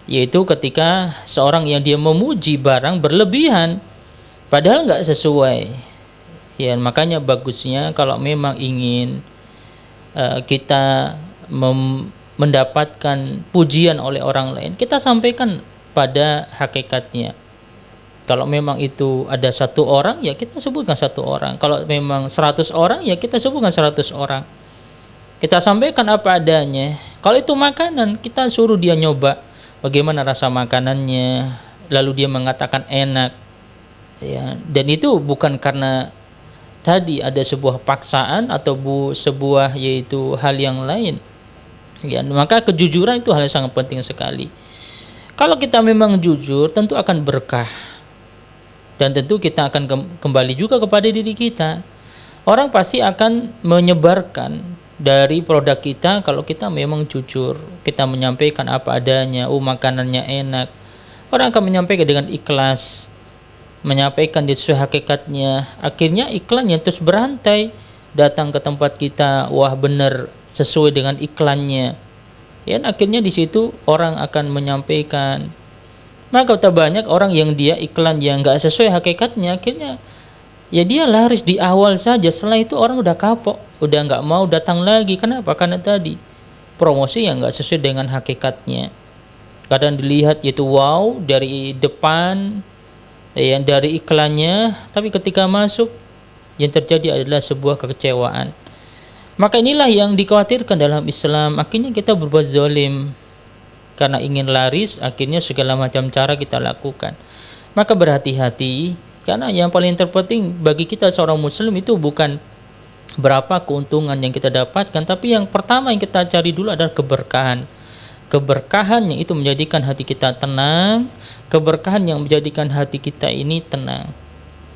yaitu ketika seorang yang dia memuji barang berlebihan padahal nggak sesuai, ya. Makanya bagusnya kalau memang ingin kita mendapatkan pujian oleh orang lain, kita sampaikan pada hakikatnya. Kalau memang itu ada 1 orang, ya kita sebutkan 1 orang. Kalau memang 100 orang, ya kita sebutkan 100 orang. Kita sampaikan apa adanya. Kalau itu makanan, kita suruh dia nyoba bagaimana rasa makanannya, lalu dia mengatakan enak, ya. Dan itu bukan karena tadi ada sebuah paksaan atau sebuah yaitu hal yang lain, ya. Maka kejujuran itu hal yang sangat penting sekali. Kalau kita memang jujur, tentu akan berkah. Dan tentu kita akan kembali juga kepada diri kita. Orang pasti akan menyebarkan dari produk kita kalau kita memang jujur. Kita menyampaikan apa adanya, makanannya enak. Orang akan menyampaikan dengan ikhlas, menyampaikan sesuai hakikatnya. Akhirnya iklannya terus berantai datang ke tempat kita, wah benar sesuai dengan iklannya. Ya, akhirnya di situ orang akan menyampaikan. Maka tak banyak orang yang dia iklan yang nggak sesuai hakikatnya, akhirnya ya dia laris di awal saja, setelah itu orang udah kapok, udah nggak mau datang lagi. Kenapa? Karena tadi promosi yang nggak sesuai dengan hakikatnya. Kadang dilihat yaitu wow dari depan, yang dari iklannya, tapi ketika masuk yang terjadi adalah sebuah kekecewaan. Maka inilah yang dikhawatirkan dalam Islam. Akhirnya kita berbuat zalim karena ingin laris, akhirnya segala macam cara kita lakukan. Maka berhati-hati, karena yang paling terpenting bagi kita seorang muslim itu bukan berapa keuntungan yang kita dapatkan, tapi yang pertama yang kita cari dulu adalah keberkahan. Keberkahan yang itu menjadikan hati kita tenang, keberkahan yang menjadikan hati kita ini tenang.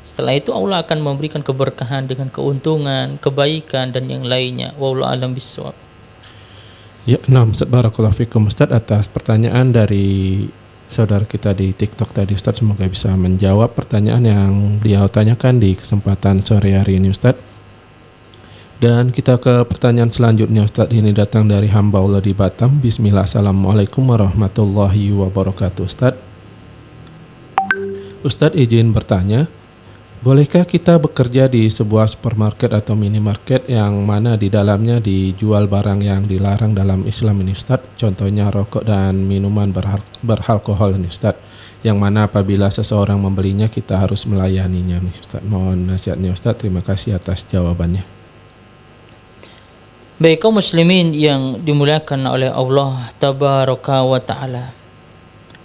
Setelah itu Allah akan memberikan keberkahan dengan keuntungan, kebaikan dan yang lainnya. Wallahu a'lam bishawab. Ya, Ustaz, barakallahu fikum Ustaz atas pertanyaan dari saudara kita di TikTok tadi Ustaz. Semoga bisa menjawab pertanyaan yang dia tanyakan di kesempatan sore hari ini Ustaz. Dan kita ke pertanyaan selanjutnya Ustaz. Ini datang dari hamba Allah di Batam. Bismillah, assalamualaikum warahmatullahi wabarakatuh Ustaz. Ustaz izin bertanya, bolehkah kita bekerja di sebuah supermarket atau minimarket yang mana di dalamnya dijual barang yang dilarang dalam Islam ini Ustaz? Contohnya rokok dan minuman beralkohol ini Ustaz, yang mana apabila seseorang membelinya kita harus melayaninya nih Ustaz. Mohon nasihatnya Ustaz. Terima kasih atas jawabannya. Baik kaum muslimin yang dimuliakan oleh Allah Tabaraka wa Ta'ala.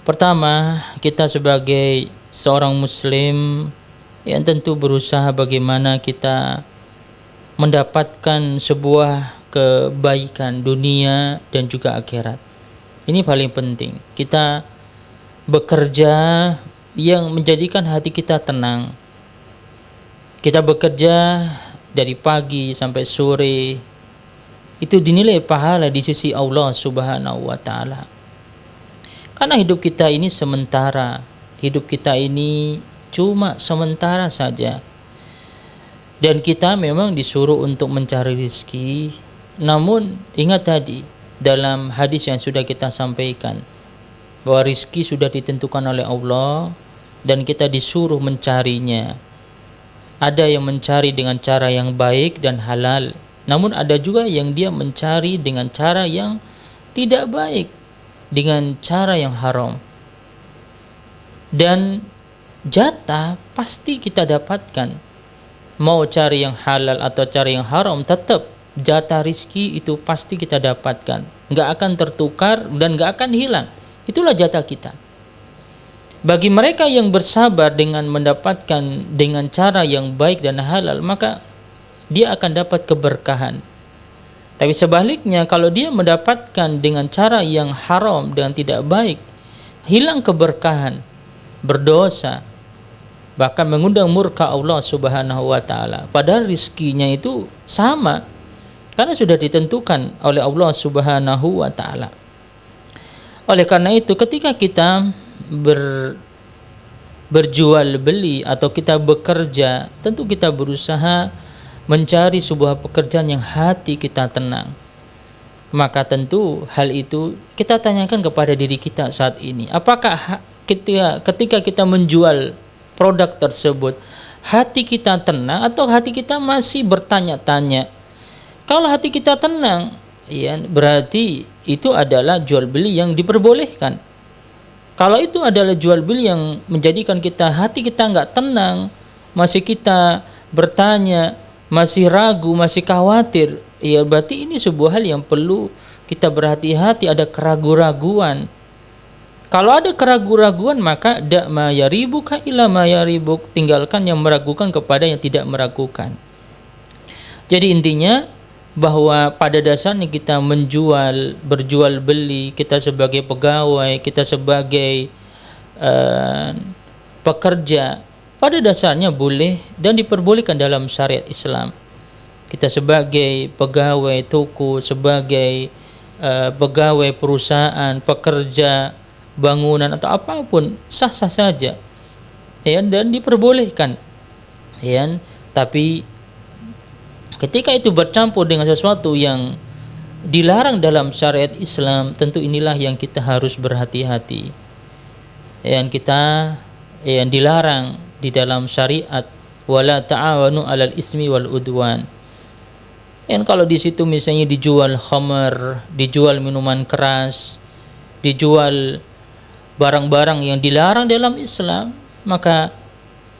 Pertama, kita sebagai seorang muslim yang tentu berusaha bagaimana kita mendapatkan sebuah kebaikan dunia dan juga akhirat. Ini paling penting. Kita bekerja yang menjadikan hati kita tenang. Kita bekerja dari pagi sampai sore, itu dinilai pahala di sisi Allah Subhanahu wa Ta'ala. Karena hidup kita ini sementara, hidup kita ini cuma sementara saja. Dan kita memang disuruh untuk mencari rezeki. Namun ingat tadi dalam hadis yang sudah kita sampaikan, bahwa rizki sudah ditentukan oleh Allah dan kita disuruh mencarinya. Ada yang mencari dengan cara yang baik dan halal, namun ada juga yang dia mencari dengan cara yang tidak baik, dengan cara yang haram. Dan jatah pasti kita dapatkan, mau cari yang halal atau cari yang haram, tetap jatah rizki itu pasti kita dapatkan, nggak akan tertukar dan nggak akan hilang. Itulah jatah kita. Bagi mereka yang bersabar dengan mendapatkan dengan cara yang baik dan halal, maka dia akan dapat keberkahan. Tapi sebaliknya, kalau dia mendapatkan dengan cara yang haram dan tidak baik, hilang keberkahan, berdosa, bahkan mengundang murka Allah Subhanahu wa taala. Padahal rizkinya itu sama, karena sudah ditentukan oleh Allah Subhanahu wa taala. Oleh karena itu, ketika kita berjual beli atau kita bekerja, tentu kita berusaha mencari sebuah pekerjaan yang hati kita tenang. Maka tentu hal itu kita tanyakan kepada diri kita saat ini. Apakah ketika kita menjual produk tersebut, hati kita tenang atau hati kita masih bertanya-tanya? Kalau hati kita tenang, ya, berarti itu adalah jual beli yang diperbolehkan. Kalau itu adalah jual beli yang menjadikan hati kita nggak tenang, masih kita bertanya, masih ragu, masih khawatir, ya berarti ini sebuah hal yang perlu kita berhati-hati, ada keraguan-raguan. Kalau ada keraguan-raguan, maka dak ma yaribuka ila ma yaribuk, tinggalkan yang meragukan kepada yang tidak meragukan. Jadi intinya bahwa pada dasarnya kita berjual beli, kita sebagai pegawai, kita sebagai pekerja, pada dasarnya boleh dan diperbolehkan dalam syariat Islam. Kita sebagai pegawai toko, sebagai pegawai perusahaan, pekerja bangunan atau apapun, sah-sah saja, ya, dan diperbolehkan, ya. Tapi ketika itu bercampur dengan sesuatu yang dilarang dalam syariat Islam, tentu inilah yang kita harus berhati-hati. Yang dilarang di dalam syariat, wala ta'awanu 'alal ismi wal udwan. Dan kalau di situ misalnya dijual khamar, dijual minuman keras, dijual barang-barang yang dilarang dalam Islam, maka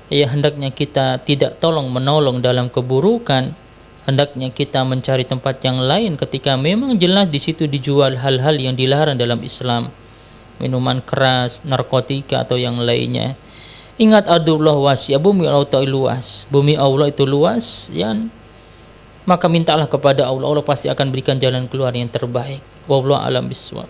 ya hendaknya kita tidak tolong menolong dalam keburukan. Hendaknya kita mencari tempat yang lain ketika memang jelas di situ dijual hal-hal yang dilarang dalam Islam, minuman keras, narkotika atau yang lainnya. Ingat, ardullah wasi'ah, bumi Allah itu luas, bumi Allah itu luas, ya. Maka mintalah kepada Allah, Allah pasti akan berikan jalan keluar yang terbaik. Wallahu a'lam bishawab.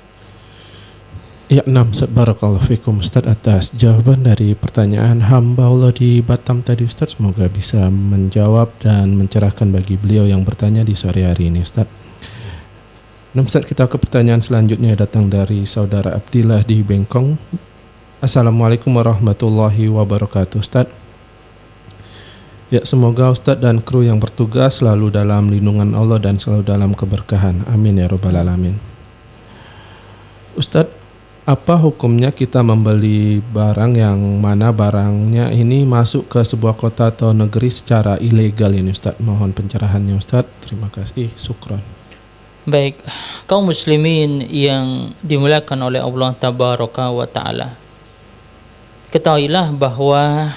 Ya, barakallahu fikum Ustaz atas jawaban dari pertanyaan hamba Allah di Batam tadi Ustaz. Semoga bisa menjawab dan mencerahkan bagi beliau yang bertanya di sore hari ini Ustaz. Nah Ustaz, kita ke pertanyaan selanjutnya, datang dari saudara Abdillah di Bengkong. Assalamualaikum warahmatullahi wabarakatuh Ustaz. Ya, semoga Ustaz dan kru yang bertugas selalu dalam lindungan Allah dan selalu dalam keberkahan. Amin ya rabbal alamin. Ustaz, apa hukumnya kita membeli barang yang mana barangnya ini masuk ke sebuah kota atau negeri secara ilegal ini Ustaz? Mohon pencerahannya Ustaz. Terima kasih. Syukran. Baik, kaum muslimin yang dimuliakan oleh Allah Tabaraka wa Ta'ala, ketahuilah bahwa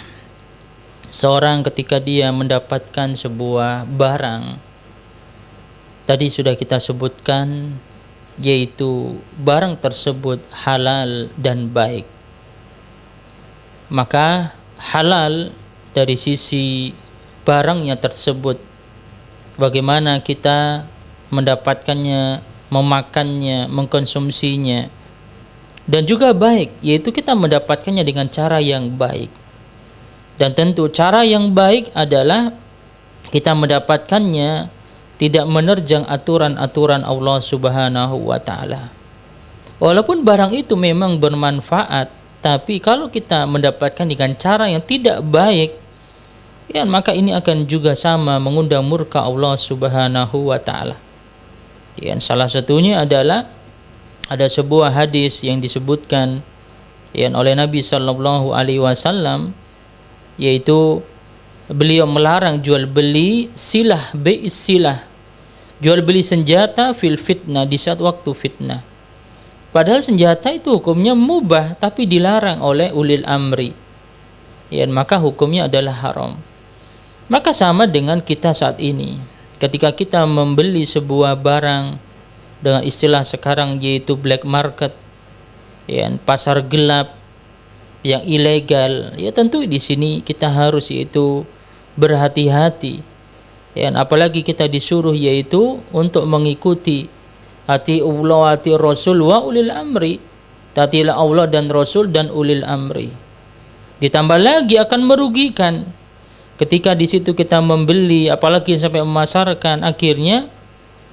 seorang ketika dia mendapatkan sebuah barang, tadi sudah kita sebutkan, yaitu barang tersebut halal dan baik, maka halal dari sisi barangnya tersebut, bagaimana kita mendapatkannya, memakannya, mengkonsumsinya, dan juga baik, yaitu kita mendapatkannya dengan cara yang baik. Dan tentu cara yang baik adalah kita mendapatkannya tidak menerjang aturan-aturan Allah Subhanahu wa Ta'ala. Walaupun barang itu memang bermanfaat, tapi kalau kita mendapatkan dengan cara yang tidak baik, ya, maka ini akan juga sama mengundang murka Allah Subhanahu wa Ta'ala. Ya, salah satunya adalah ada sebuah hadis yang disebutkan oleh Nabi Sallallahu Alaihi Wasallam, yaitu beliau melarang jual beli silah bai'is silah, jual beli senjata fil fitnah, di saat waktu fitnah. Padahal senjata itu hukumnya mubah tapi dilarang oleh ulil amri, maka hukumnya adalah haram. Maka sama dengan kita saat ini, ketika kita membeli sebuah barang dengan istilah sekarang yaitu black market, pasar gelap yang ilegal, tentu di sini kita harus yaitu berhati-hati, apalagi kita disuruh yaitu untuk mengikuti ati Allah ati Rasul wa ulil amri, taatilah Allah dan Rasul dan ulil amri. Ditambah lagi akan merugikan ketika di situ kita membeli, apalagi sampai memasarkan, akhirnya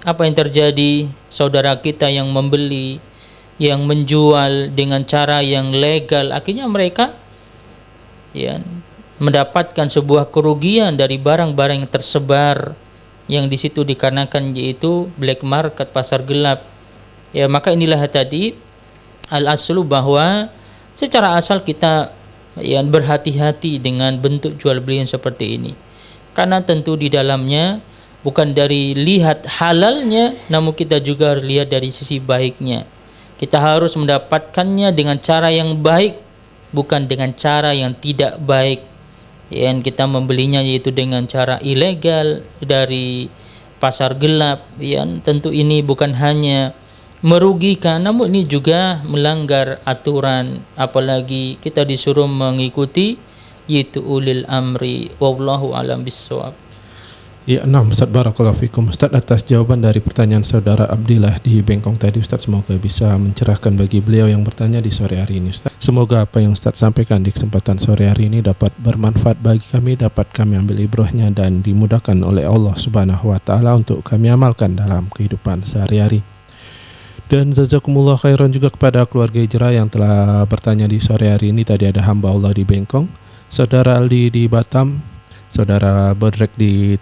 apa yang terjadi? Saudara kita yang membeli, yang menjual dengan cara yang legal, akhirnya mereka mendapatkan sebuah kerugian dari barang-barang yang tersebar yang di situ dikarenakan yaitu black market, pasar gelap. Maka inilah tadi al-aslu, bahwa secara asal kita berhati-hati dengan bentuk jual beli yang seperti ini, karena tentu di dalamnya bukan dari lihat halalnya, namun kita juga harus lihat dari sisi baiknya. Kita harus mendapatkannya dengan cara yang baik, bukan dengan cara yang tidak baik. Kita membelinya yaitu dengan cara ilegal dari pasar gelap, tentu ini bukan hanya merugikan, namun ini juga melanggar aturan, apalagi kita disuruh mengikuti yaitu ulil amri. Wallahu a'lam bishawab. Ya, Ustaz, barakallahu fikum Ustaz atas jawaban dari pertanyaan saudara Abdillah di Bengkong tadi, Ustaz. Semoga bisa mencerahkan bagi beliau yang bertanya di sore hari ini, Ustaz. Semoga apa yang Ustaz sampaikan di kesempatan sore hari ini dapat bermanfaat bagi kami, dapat kami ambil ibrahnya dan dimudahkan oleh Allah Subhanahu wa taala untuk kami amalkan dalam kehidupan sehari-hari. Dan jazakumullah khairan juga kepada keluarga Hijrah yang telah bertanya di sore hari ini. Tadi ada hamba Allah di Bengkong, saudara Aldi di Batam, saudara Bodrek di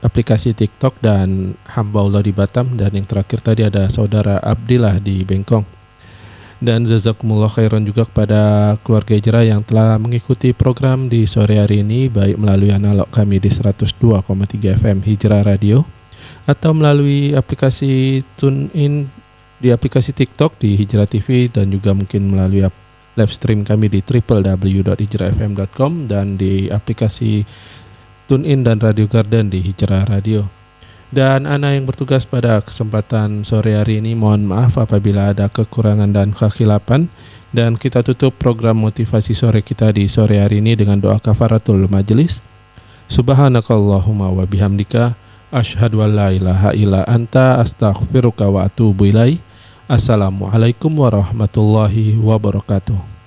aplikasi TikTok, dan hamba Allah di Batam, dan yang terakhir tadi ada saudara Abdillah di Bengkong. Dan jazakumullah khairan juga kepada keluarga Hijrah yang telah mengikuti program di sore hari ini, baik melalui analog kami di 102,3 FM Hijrah Radio, atau melalui aplikasi TuneIn di aplikasi TikTok di Hijrah TV, dan juga mungkin melalui live stream kami di www.hijrahfm.com dan di aplikasi TuneIn dan Radio Garden di Hijrah Radio. Dan ana yang bertugas pada kesempatan sore hari ini mohon maaf apabila ada kekurangan dan kekhilapan, dan kita tutup program motivasi sore kita di sore hari ini dengan doa kafaratul majelis. Subhanakallahumma wa bihamdika asyhadu an la ilaha illa anta astaghfiruka wa atubu ilaik. Assalamualaikum warahmatullahi wabarakatuh.